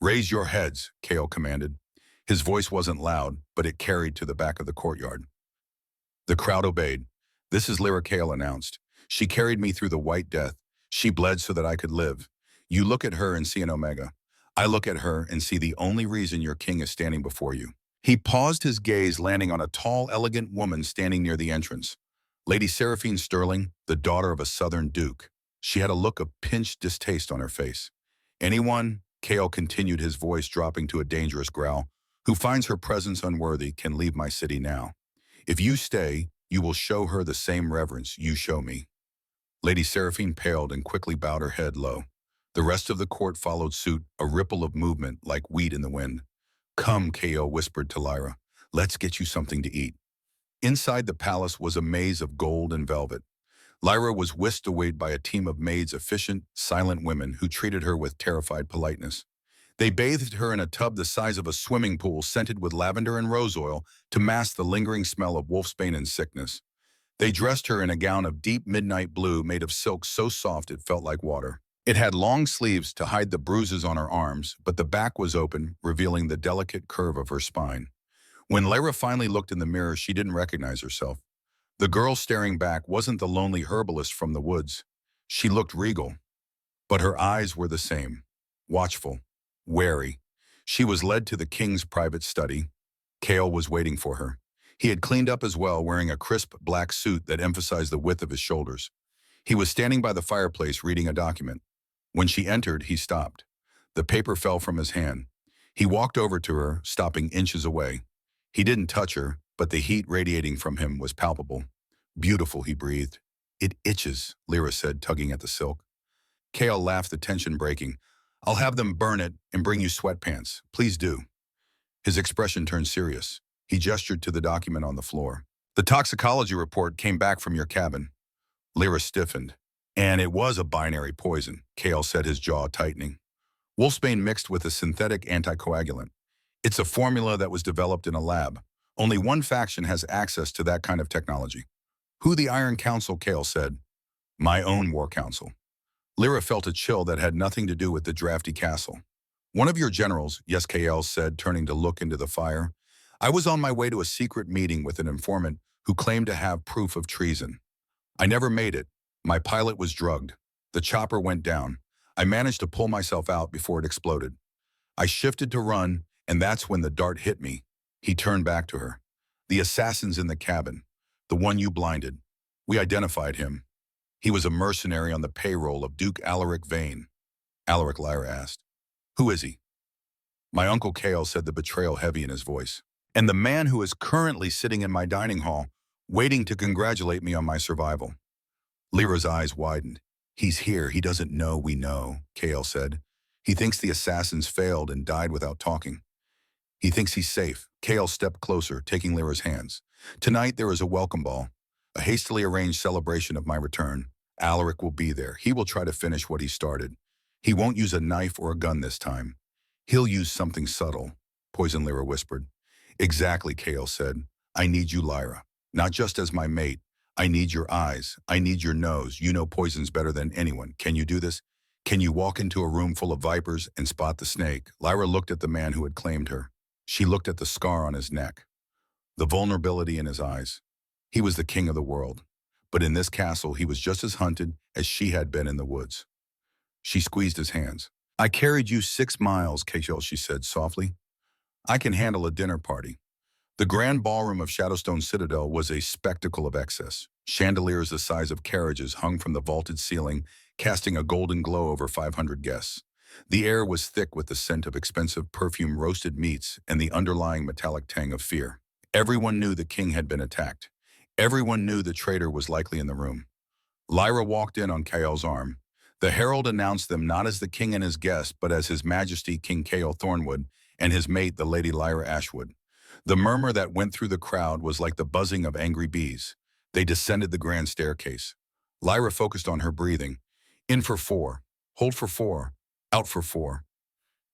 [SPEAKER 1] "Raise your heads," Kale commanded. His voice wasn't loud, but it carried to the back of the courtyard. The crowd obeyed. "This is Lyra," Kale announced. "She carried me through the White Death. She bled so that I could live. You look at her and see an Omega. I look at her and see the only reason your king is standing before you." He paused, his gaze landing on a tall, elegant woman standing near the entrance. Lady Seraphine Sterling, the daughter of a southern duke. She had a look of pinched distaste on her face. "Anyone," Kale continued, his voice dropping to a dangerous growl, "who finds her presence unworthy can leave my city now. If you stay, you will show her the same reverence you show me." Lady Seraphine paled and quickly bowed her head low. The rest of the court followed suit, a ripple of movement like wheat in the wind. "Come," Ko whispered to Lyra. "Let's get you something to eat." Inside the palace was a maze of gold and velvet. Lyra was whisked away by a team of maids, efficient, silent women who treated her with terrified politeness. They bathed her in a tub the size of a swimming pool, scented with lavender and rose oil to mask the lingering smell of wolfsbane and sickness. They dressed her in a gown of deep midnight blue made of silk so soft it felt like water. It had long sleeves to hide the bruises on her arms, but the back was open, revealing the delicate curve of her spine. When Lyra finally looked in the mirror, she didn't recognize herself. The girl staring back wasn't the lonely herbalist from the woods. She looked regal, but her eyes were the same, watchful, wary. She was led to the king's private study. Kale was waiting for her. He had cleaned up as well, wearing a crisp black suit that emphasized the width of his shoulders. He was standing by the fireplace reading a document. When she entered, he stopped. The paper fell from his hand. He walked over to her, stopping inches away. He didn't touch her, but the heat radiating from him was palpable. Beautiful, he breathed. It itches, Lyra said, tugging at the silk. Kale laughed, the tension breaking. I'll have them burn it and bring you sweatpants. Please do. His expression turned serious. He gestured to the document on the floor. The toxicology report came back from your cabin. Lyra stiffened. And it was a binary poison, Kale said, his jaw tightening. Wolfsbane mixed with a synthetic anticoagulant. It's a formula that was developed in a lab. Only one faction has access to that kind of technology. Who? The Iron Council, Kale said. My own war council. Lyra felt a chill that had nothing to do with the drafty castle. One of your generals, yes, Kale said, turning to look into the fire. I was on my way to a secret meeting with an informant who claimed to have proof of treason. I never made it. My pilot was drugged. The chopper went down. I managed to pull myself out before it exploded. I shifted to run, and that's when the dart hit me. He turned back to her. The assassin's in the cabin. The one you blinded. We identified him. He was a mercenary on the payroll of Duke Alaric Vane. Alaric, Lyra asked. Who is he? My Uncle Kale said, the betrayal heavy in his voice. And the man who is currently sitting in my dining hall, waiting to congratulate me on my survival. Lyra's eyes widened. He's here. He doesn't know we know, Kale said. He thinks the assassins failed and died without talking. He thinks he's safe. Kale stepped closer, taking Lyra's hands. Tonight there is a welcome ball, a hastily arranged celebration of my return. Alaric will be there. He will try to finish what he started. He won't use a knife or a gun this time. He'll use something subtle, Poison Lyra whispered. Exactly, Kale said. I need you, Lyra. Not just as my mate. I need your eyes. I need your nose. You know poisons better than anyone. Can you do this? Can you walk into a room full of vipers and spot the snake? Lyra looked at the man who had claimed her. She looked at the scar on his neck, the vulnerability in his eyes. He was the king of the world. But in this castle, he was just as hunted as she had been in the woods. She squeezed his hands. I carried you 6 miles, Kale, she said softly. I can handle a dinner party. The grand ballroom of Shadowstone Citadel was a spectacle of excess. Chandeliers the size of carriages hung from the vaulted ceiling, casting a golden glow over 500 guests. The air was thick with the scent of expensive perfume roasted meats and the underlying metallic tang of fear. Everyone knew the king had been attacked. Everyone knew the traitor was likely in the room. Lyra walked in on Kael's arm. The herald announced them not as the king and his guest, but as His Majesty King Kael Thornwood and his mate, the Lady Lyra Ashwood. The murmur that went through the crowd was like the buzzing of angry bees. They descended the grand staircase. Lyra focused on her breathing. In for 4. Hold for 4. Out for 4.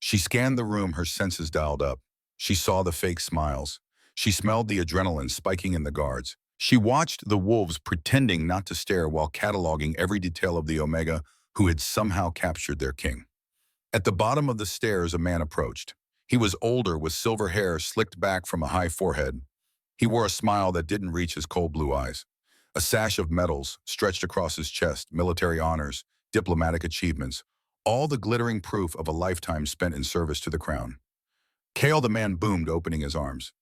[SPEAKER 1] She scanned the room, her senses dialed up. She saw the fake smiles. She smelled the adrenaline spiking in the guards. She watched the wolves pretending not to stare while cataloging every detail of the Omega who had somehow captured their king. At the bottom of the stairs, a man approached. He was older, with silver hair slicked back from a high forehead. He wore a smile that didn't reach his cold blue eyes. A sash of medals stretched across his chest, military honors, diplomatic achievements, all the glittering proof of a lifetime spent in service to the crown. Kale, the man boomed, opening his arms.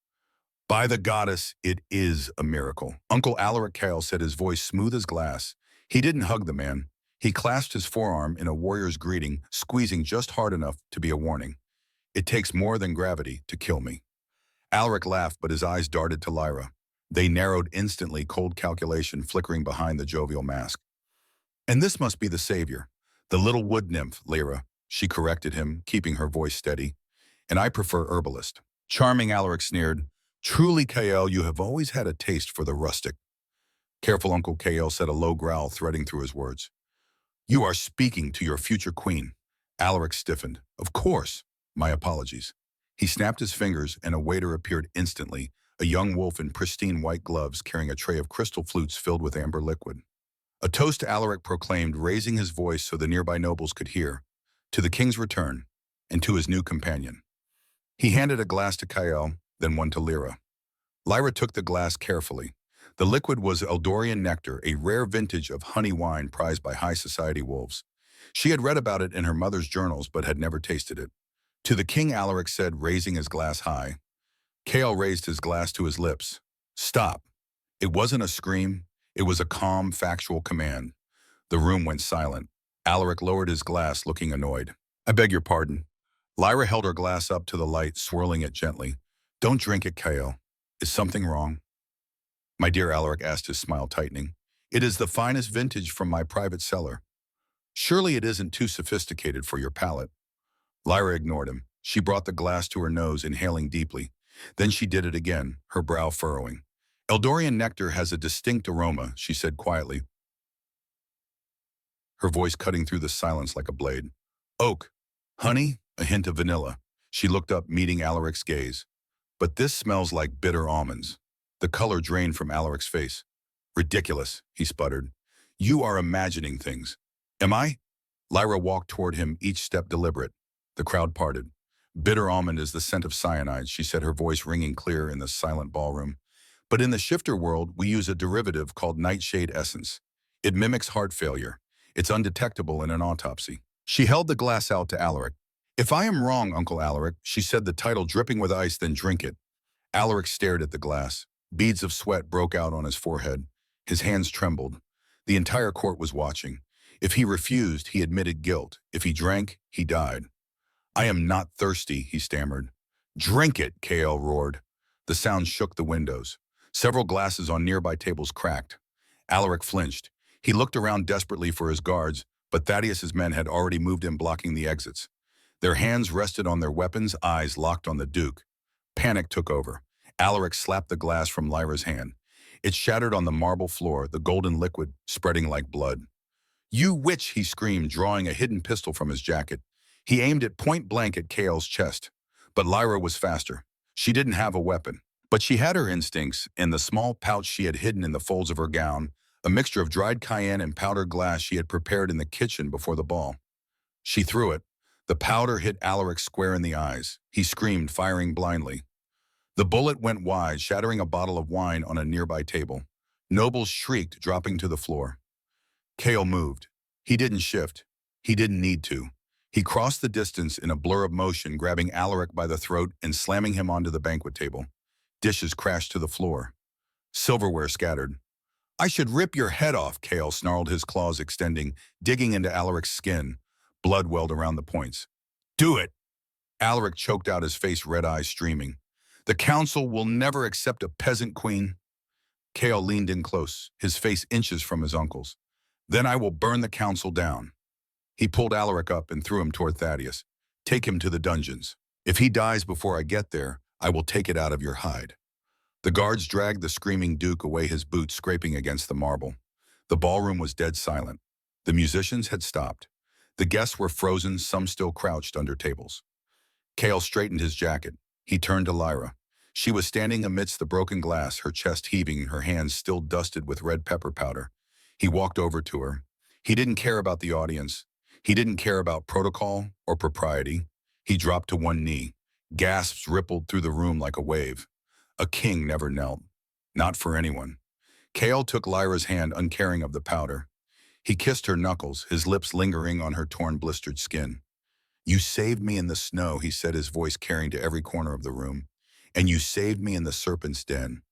[SPEAKER 1] By the goddess, it is a miracle. Uncle Alaric Kale said, his voice smooth as glass. He didn't hug the man. He clasped his forearm in a warrior's greeting, squeezing just hard enough to be a warning. It takes more than gravity to kill me. Alaric laughed, but his eyes darted to Lyra. They narrowed instantly, cold calculation flickering behind the jovial mask. And this must be the savior. The little wood nymph, Lyra. She corrected him, keeping her voice steady. And I prefer herbalist. Charming, Alaric sneered. Truly, Kael, you have always had a taste for the rustic. Careful, Uncle Kael said, a low growl threading through his words. You are speaking to your future queen. Alaric stiffened. Of course. My apologies. He snapped his fingers and a waiter appeared instantly, a young wolf in pristine white gloves carrying a tray of crystal flutes filled with amber liquid. A toast, Alaric proclaimed, raising his voice so the nearby nobles could hear, to the king's return and to his new companion. He handed a glass to Kael, then one to Lyra. Lyra took the glass carefully. The liquid was Eldorian nectar, a rare vintage of honey wine prized by high society wolves. She had read about it in her mother's journals but had never tasted it. To the king, Alaric said, raising his glass high. Kael raised his glass to his lips. Stop. It wasn't a scream. It was a calm, factual command. The room went silent. Alaric lowered his glass, looking annoyed. I beg your pardon. Lyra held her glass up to the light, swirling it gently. Don't drink it, Kael. Is something wrong? My dear Alaric asked, his smile tightening. It is the finest vintage from my private cellar. Surely it isn't too sophisticated for your palate. Lyra ignored him. She brought the glass to her nose, inhaling deeply. Then she did it again, her brow furrowing. Eldorian nectar has a distinct aroma, she said quietly, her voice cutting through the silence like a blade. Oak, honey, a hint of vanilla. She looked up, meeting Alaric's gaze. But this smells like bitter almonds. The color drained from Alaric's face. Ridiculous, he sputtered. You are imagining things. Am I? Lyra walked toward him, each step deliberate. The crowd parted. Bitter almond is the scent of cyanide, she said, her voice ringing clear in the silent ballroom. But in the shifter world, we use a derivative called nightshade essence. It mimics heart failure. It's undetectable in an autopsy. She held the glass out to Alaric. If I am wrong, Uncle Alaric, she said, the title dripping with ice, then drink it. Alaric stared at the glass. Beads of sweat broke out on his forehead. His hands trembled. The entire court was watching. If he refused, he admitted guilt. If he drank, he died. I am not thirsty, he stammered. Drink it, KL roared. The sound shook the windows. Several glasses on nearby tables cracked. Alaric flinched. He looked around desperately for his guards, but Thaddeus's men had already moved in, blocking the exits. Their hands rested on their weapons, eyes locked on the Duke. Panic took over. Alaric slapped the glass from Lyra's hand. It shattered on the marble floor, the golden liquid spreading like blood. You witch, he screamed, drawing a hidden pistol from his jacket. He aimed it point blank at Kale's chest. But Lyra was faster. She didn't have a weapon. But she had her instincts. In the small pouch she had hidden in the folds of her gown, a mixture of dried cayenne and powdered glass she had prepared in the kitchen before the ball. She threw it. The powder hit Alaric square in the eyes. He screamed, firing blindly. The bullet went wide, shattering a bottle of wine on a nearby table. Nobles shrieked, dropping to the floor. Kale moved. He didn't shift. He didn't need to. He crossed the distance in a blur of motion, grabbing Alaric by the throat and slamming him onto the banquet table. Dishes crashed to the floor. Silverware scattered. I should rip your head off, Kale snarled, his claws extending, digging into Alaric's skin. Blood welled around the points. Do it! Alaric choked out, his face, red eyes streaming. The council will never accept a peasant queen. Kale leaned in close, his face inches from his uncle's. Then I will burn the council down. He pulled Alaric up and threw him toward Thaddeus. Take him to the dungeons. If he dies before I get there, I will take it out of your hide. The guards dragged the screaming Duke away, his boots scraping against the marble. The ballroom was dead silent. The musicians had stopped. The guests were frozen, some still crouched under tables. Kale straightened his jacket. He turned to Lyra. She was standing amidst the broken glass, her chest heaving, her hands still dusted with red pepper powder. He walked over to her. He didn't care about the audience. He didn't care about protocol or propriety. He dropped to one knee. Gasps rippled through the room like a wave. A king never knelt. Not for anyone. Kale took Lyra's hand, uncaring of the powder. He kissed her knuckles, his lips lingering on her torn, blistered skin. You saved me in the snow, he said, his voice carrying to every corner of the room. And you saved me in the serpent's den.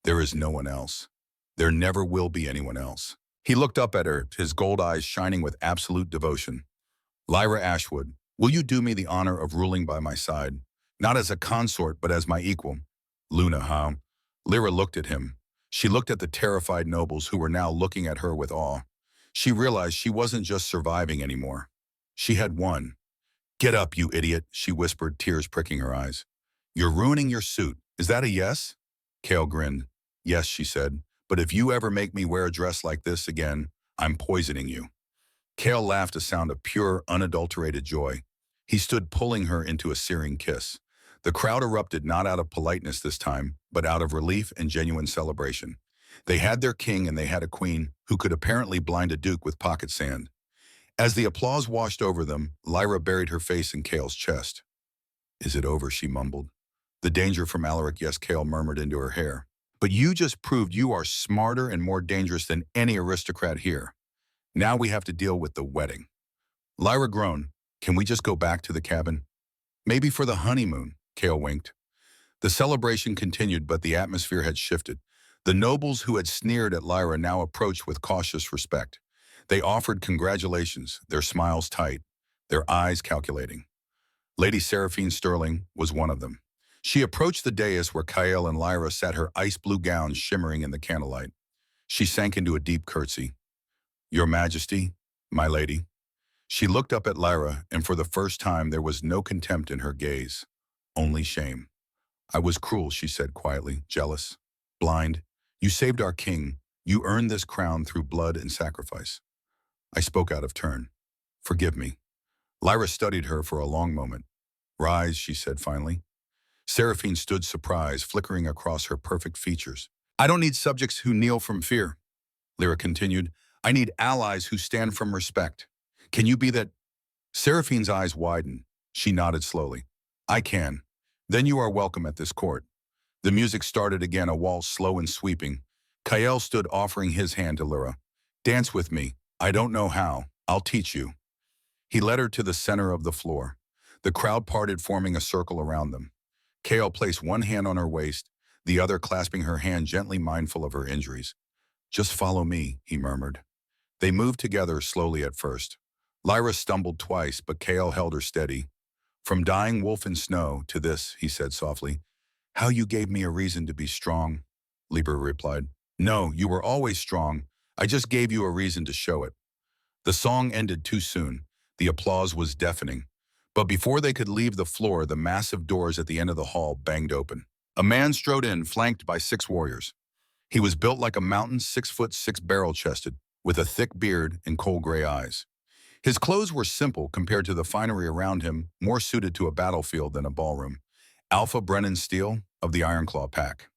[SPEAKER 1] There is no one else. There never will be anyone else. He looked up at her, his gold eyes shining with absolute devotion. Lyra Ashwood, will you do me the honor of ruling by my side? Not as a consort, but as my equal. Luna, huh? Lyra looked at him. She looked at the terrified nobles who were now looking at her with awe. She realized she wasn't just surviving anymore. She had won. Get up, you idiot, she whispered, tears pricking her eyes. You're ruining your suit. Is that a yes? Kale grinned. Yes, she said, but if you ever make me wear a dress like this again, I'm poisoning you. Kale laughed, a sound of pure, unadulterated joy. He stood, pulling her into a searing kiss. The crowd erupted, not out of politeness this time, but out of relief and genuine celebration. They had their king and they had a queen who could apparently blind a duke with pocket sand. As the applause washed over them, Lyra buried her face in Kale's chest. Is it over, she mumbled. The danger from Alaric, yes, Kale murmured into her hair. But you just proved you are smarter and more dangerous than any aristocrat here. Now we have to deal with the wedding. Lyra groaned. Can we just go back to the cabin? Maybe for the honeymoon, Kale winked. The celebration continued, but the atmosphere had shifted. The nobles who had sneered at Lyra now approached with cautious respect. They offered congratulations, their smiles tight, their eyes calculating. Lady Seraphine Sterling was one of them. She approached the dais where Kael and Lyra sat, her ice-blue gowns shimmering in the candlelight. She sank into a deep curtsy. "Your Majesty, my lady." She looked up at Lyra, and for the first time there was no contempt in her gaze, only shame. "I was cruel," she said quietly, "jealous, blind. You saved our king. You earned this crown through blood and sacrifice." I spoke out of turn. "Forgive me." Lyra studied her for a long moment. "Rise," she said finally. Seraphine stood surprised, flickering across her perfect features. "I don't need subjects who kneel from fear," Lyra continued. "I need allies who stand from respect. Can you be that?" Seraphine's eyes widened. She nodded slowly. "I can. Then you are welcome at this court." The music started again, a waltz slow and sweeping. Kael stood offering his hand to Lyra. "Dance with me. I don't know how. I'll teach you." He led her to the center of the floor. The crowd parted, forming a circle around them. Kael placed one hand on her waist, the other clasping her hand gently, mindful of her injuries. "Just follow me," he murmured. They moved together slowly at first. Lyra stumbled twice, but Kael held her steady. "From dying wolf in snow to this," he said softly. "How you gave me a reason to be strong," Lyra replied. "No, you were always strong. I just gave you a reason to show it." The song ended too soon. The applause was deafening. But before they could leave the floor, the massive doors at the end of the hall banged open. A man strode in, flanked by 6 warriors. He was built like a mountain, 6'6", barrel-chested, with a thick beard and cold gray eyes. His clothes were simple compared to the finery around him, more suited to a battlefield than a ballroom. Alpha Brennan Steele of the Ironclaw Pack.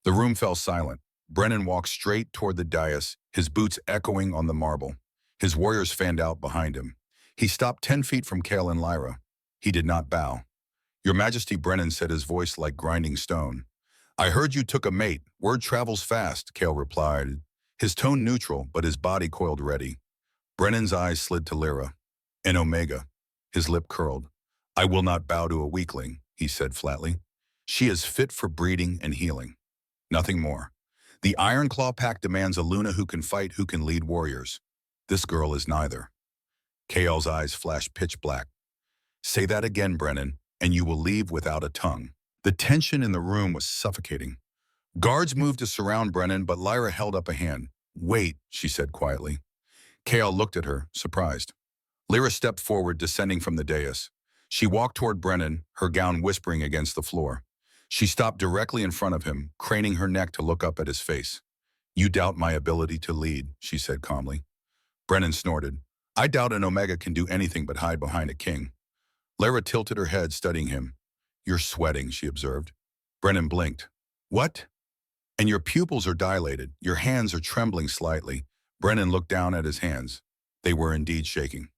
[SPEAKER 1] The room fell silent. Brennan walked straight toward the dais, his boots echoing on the marble. His warriors fanned out behind him. He stopped 10 feet from Kael and Lyra. He did not bow. "Your Majesty," Brennan said, his voice like grinding stone. "I heard you took a mate. Word travels fast," Kael replied, his tone neutral, but his body coiled ready. Brennan's eyes slid to Lyra. "An Omega." His lip curled. "I will not bow to a weakling," he said flatly. "She is fit for breeding and healing. Nothing more. The Ironclaw Pack demands a Luna who can fight, who can lead warriors. This girl is neither." Kael's eyes flashed pitch black. "Say that again, Brennan, and you will leave without a tongue." The tension in the room was suffocating. Guards moved to surround Brennan, but Lyra held up a hand. "Wait," she said quietly. Kael looked at her, surprised. Lyra stepped forward, descending from the dais. She walked toward Brennan, her gown whispering against the floor. She stopped directly in front of him, craning her neck to look up at his face. "You doubt my ability to lead," she said calmly. Brennan snorted. "I doubt an Omega can do anything but hide behind a king." Lyra tilted her head, studying him. "You're sweating," she observed. Brennan blinked. "What?" "And your pupils are dilated. Your hands are trembling slightly." Brennan looked down at his hands. They were indeed shaking.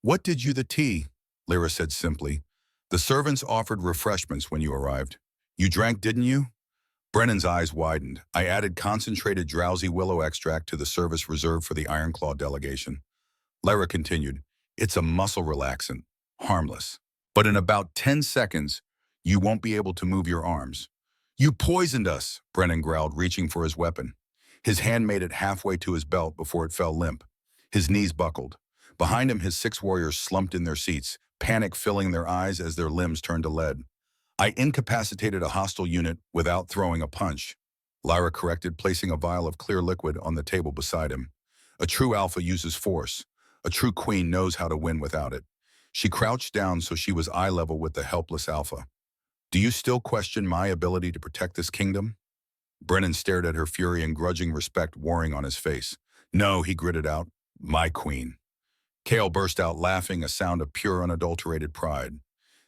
[SPEAKER 1] "What did you the tea?" Lyra said simply. "The servants offered refreshments when you arrived. You drank, didn't you?" Brennan's eyes widened. "I added concentrated drowsy willow extract to the service reserved for the Ironclaw delegation." Lyra continued. "It's a muscle relaxant, harmless. But in about 10 seconds, you won't be able to move your arms." "You poisoned us," Brennan growled, reaching for his weapon. His hand made it halfway to his belt before it fell limp. His knees buckled. Behind him, his 6 warriors slumped in their seats, panic filling their eyes as their limbs turned to lead. "I incapacitated a hostile unit without throwing a punch," Lyra corrected, placing a vial of clear liquid on the table beside him. "A true alpha uses force. A true queen knows how to win without it." She crouched down so she was eye level with the helpless alpha. "Do you still question my ability to protect this kingdom?" Brennan stared at her, fury and grudging respect warring on his face. "No," he gritted out. "My queen." Kael burst out laughing, a sound of pure, unadulterated pride.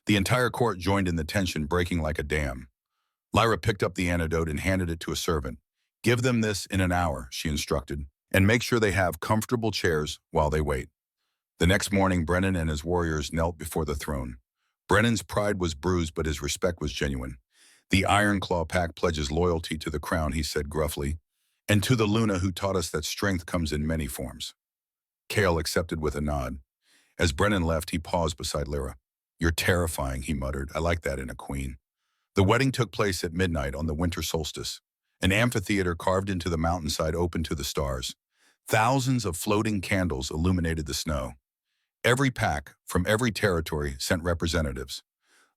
[SPEAKER 1] The entire court joined in the tension, breaking like a dam. Lyra picked up the antidote and handed it to a servant. "Give them this in an hour," she instructed, "and make sure they have comfortable chairs while they wait." The next morning, Brennan and his warriors knelt before the throne. Brennan's pride was bruised, but his respect was genuine. "The Ironclaw Pack pledges loyalty to the crown," he said gruffly, "and to the Luna who taught us that strength comes in many forms." Kael accepted with a nod. As Brennan left, he paused beside Lyra. "You're terrifying," he muttered. "I like that in a queen." The wedding took place at midnight on the winter solstice. An amphitheater carved into the mountainside open to the stars. Thousands of floating candles illuminated the snow. Every pack, from every territory, sent representatives.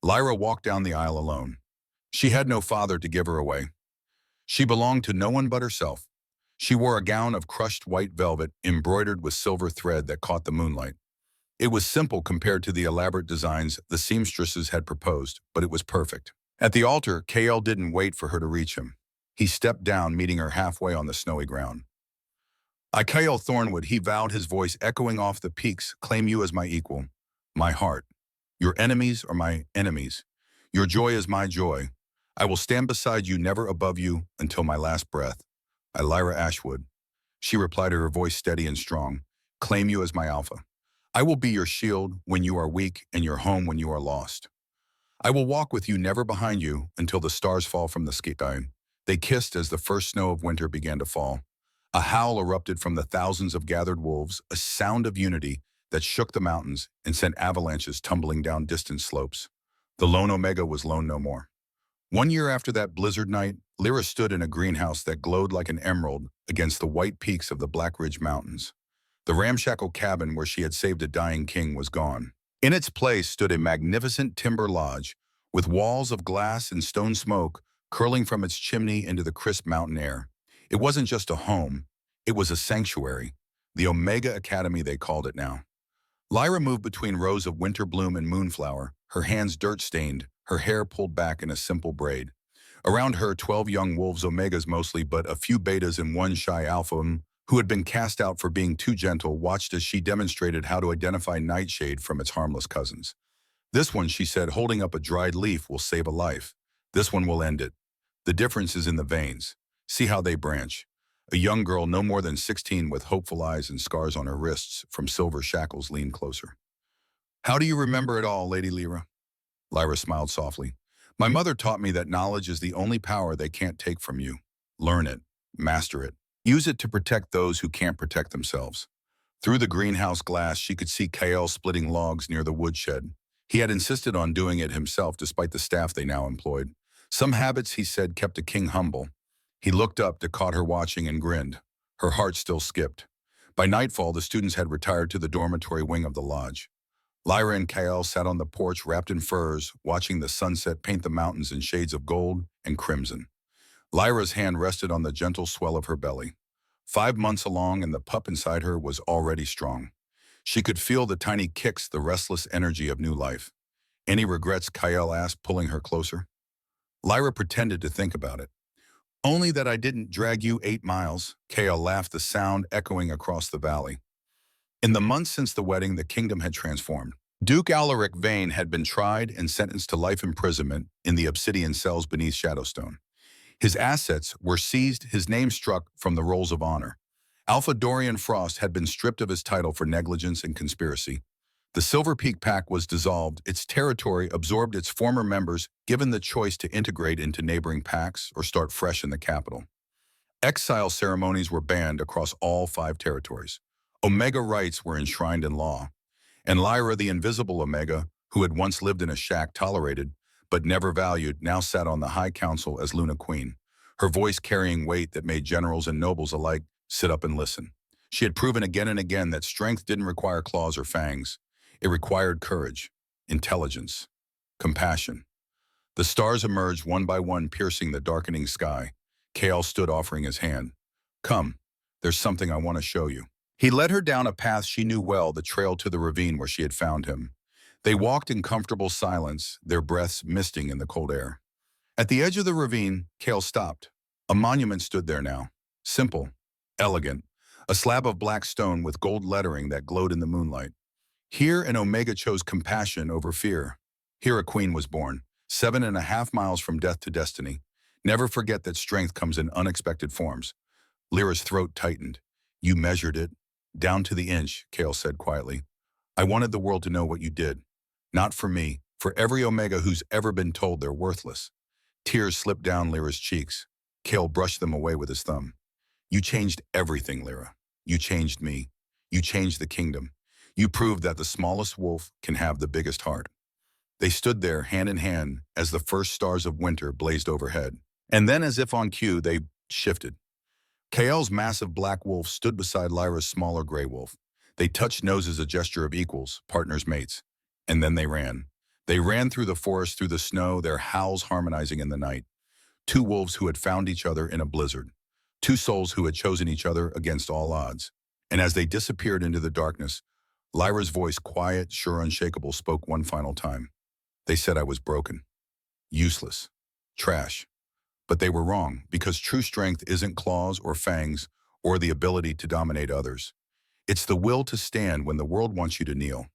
[SPEAKER 1] Lyra walked down the aisle alone. She had no father to give her away. She belonged to no one but herself. She wore a gown of crushed white velvet embroidered with silver thread that caught the moonlight. It was simple compared to the elaborate designs the seamstresses had proposed, but it was perfect. At the altar, KL didn't wait for her to reach him. He stepped down, meeting her halfway on the snowy ground. I, KL Thornwood, he vowed, his voice echoing off the peaks, claim you as my equal, my heart. Your enemies are my enemies. Your joy is my joy. I will stand beside you, never above you, until my last breath. I, Lyra Ashwood. She replied, her voice steady and strong. Claim you as my alpha. I will be your shield when you are weak and your home when you are lost. I will walk with you, never behind you, until the stars fall from the sky. They kissed as the first snow of winter began to fall. A howl erupted from the thousands of gathered wolves, a sound of unity that shook the mountains and sent avalanches tumbling down distant slopes. The lone Omega was lone no more. 1 year after that blizzard night, Lyra stood in a greenhouse that glowed like an emerald against the white peaks of the Black Ridge Mountains. The ramshackle cabin where she had saved a dying king was gone. In its place stood a magnificent timber lodge with walls of glass and stone smoke curling from its chimney into the crisp mountain air. It wasn't just a home, it was a sanctuary, the Omega Academy they called it now. Lyra moved between rows of winter bloom and moonflower, her hands dirt-stained, her hair pulled back in a simple braid. Around her, 12 young wolves, Omegas mostly, but a few betas and one shy alpha, who had been cast out for being too gentle, watched as she demonstrated how to identify nightshade from its harmless cousins. This one, she said, holding up a dried leaf, will save a life. This one will end it. The difference is in the veins. See how they branch. A young girl no more than 16 with hopeful eyes and scars on her wrists from silver shackles leaned closer. How do you remember it all, Lady Lyra? Lyra smiled softly. My mother taught me that knowledge is the only power they can't take from you. Learn it, master it, use it to protect those who can't protect themselves. Through the greenhouse glass, she could see KL splitting logs near the woodshed. He had insisted on doing it himself despite the staff they now employed. Some habits, he said, kept a king humble. He looked up to caught her watching and grinned. Her heart still skipped. By nightfall, the students had retired to the dormitory wing of the lodge. Lyra and KL sat on the porch wrapped in furs, watching the sunset paint the mountains in shades of gold and crimson. Lyra's hand rested on the gentle swell of her belly. 5 months along, and the pup inside her was already strong. She could feel the tiny kicks, the restless energy of new life. Any regrets, KL asked, pulling her closer. Lyra pretended to think about it. Only that I didn't drag you 8 miles, KL laughed, the sound echoing across the valley. In the months since the wedding, the kingdom had transformed. Duke Alaric Vane had been tried and sentenced to life imprisonment in the obsidian cells beneath Shadowstone. His assets were seized, his name struck from the rolls of honor. Alpha Dorian Frost had been stripped of his title for negligence and conspiracy. The Silver Peak Pact was dissolved, its territory absorbed its former members, given the choice to integrate into neighboring pacts or start fresh in the capital. Exile ceremonies were banned across all 5 territories. Omega rights were enshrined in law. And Lyra, the invisible Omega, who had once lived in a shack tolerated, but never valued, now sat on the High Council as Luna Queen, her voice carrying weight that made generals and nobles alike sit up and listen. She had proven again and again that strength didn't require claws or fangs. It required courage, intelligence, compassion. The stars emerged one by one, piercing the darkening sky. KL stood offering his hand. Come, there's something I want to show you. He led her down a path she knew well, the trail to the ravine where she had found him. They walked in comfortable silence, their breaths misting in the cold air. At the edge of the ravine, KL stopped. A monument stood there now. Simple, elegant, a slab of black stone with gold lettering that glowed in the moonlight. Here an Omega chose compassion over fear. Here a queen was born, 7.5 miles from death to destiny. Never forget that strength comes in unexpected forms. Lyra's throat tightened. You measured it. Down to the inch, KL said quietly. I wanted the world to know what you did. Not for me, for every Omega who's ever been told they're worthless. Tears slipped down Lyra's cheeks. KL brushed them away with his thumb. You changed everything, Lyra. You changed me. You changed the kingdom. You proved that the smallest wolf can have the biggest heart. They stood there hand in hand as the first stars of winter blazed overhead. And then, as if on cue, they shifted. KL's massive black wolf stood beside Lyra's smaller gray wolf. They touched noses, a gesture of equals, partners, mates. And then they ran. They ran through the forest, through the snow, their howls harmonizing in the night. Two wolves who had found each other in a blizzard. Two souls who had chosen each other against all odds. And as they disappeared into the darkness, Lyra's voice, quiet, sure, unshakable, spoke one final time. They said I was broken, useless, trash. But they were wrong, because true strength isn't claws or fangs or the ability to dominate others. It's the will to stand when the world wants you to kneel.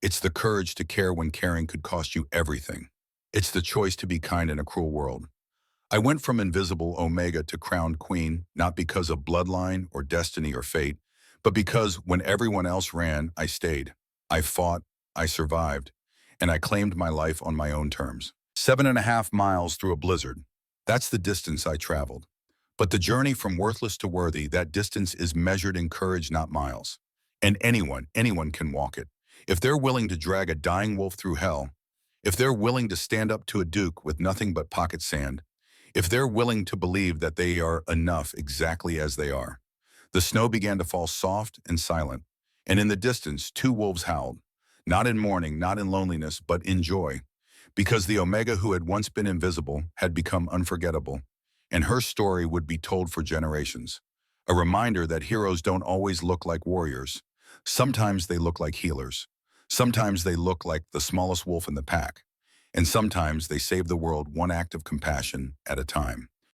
[SPEAKER 1] It's the courage to care when caring could cost you everything. It's the choice to be kind in a cruel world. I went from invisible Omega to crowned queen, not because of bloodline or destiny or fate, but because when everyone else ran, I stayed. I fought, I survived, and I claimed my life on my own terms. 7.5 miles through a blizzard. That's the distance I traveled. But the journey from worthless to worthy, that distance is measured in courage, not miles. And anyone can walk it. If they're willing to drag a dying wolf through hell, if they're willing to stand up to a duke with nothing but pocket sand, if they're willing to believe that they are enough exactly as they are. The snow began to fall soft and silent, and in the distance, two wolves howled, not in mourning, not in loneliness, but in joy, because the Omega who had once been invisible had become unforgettable, and her story would be told for generations. A reminder that heroes don't always look like warriors. Sometimes they look like healers. Sometimes they look like the smallest wolf in the pack. And sometimes they save the world one act of compassion at a time.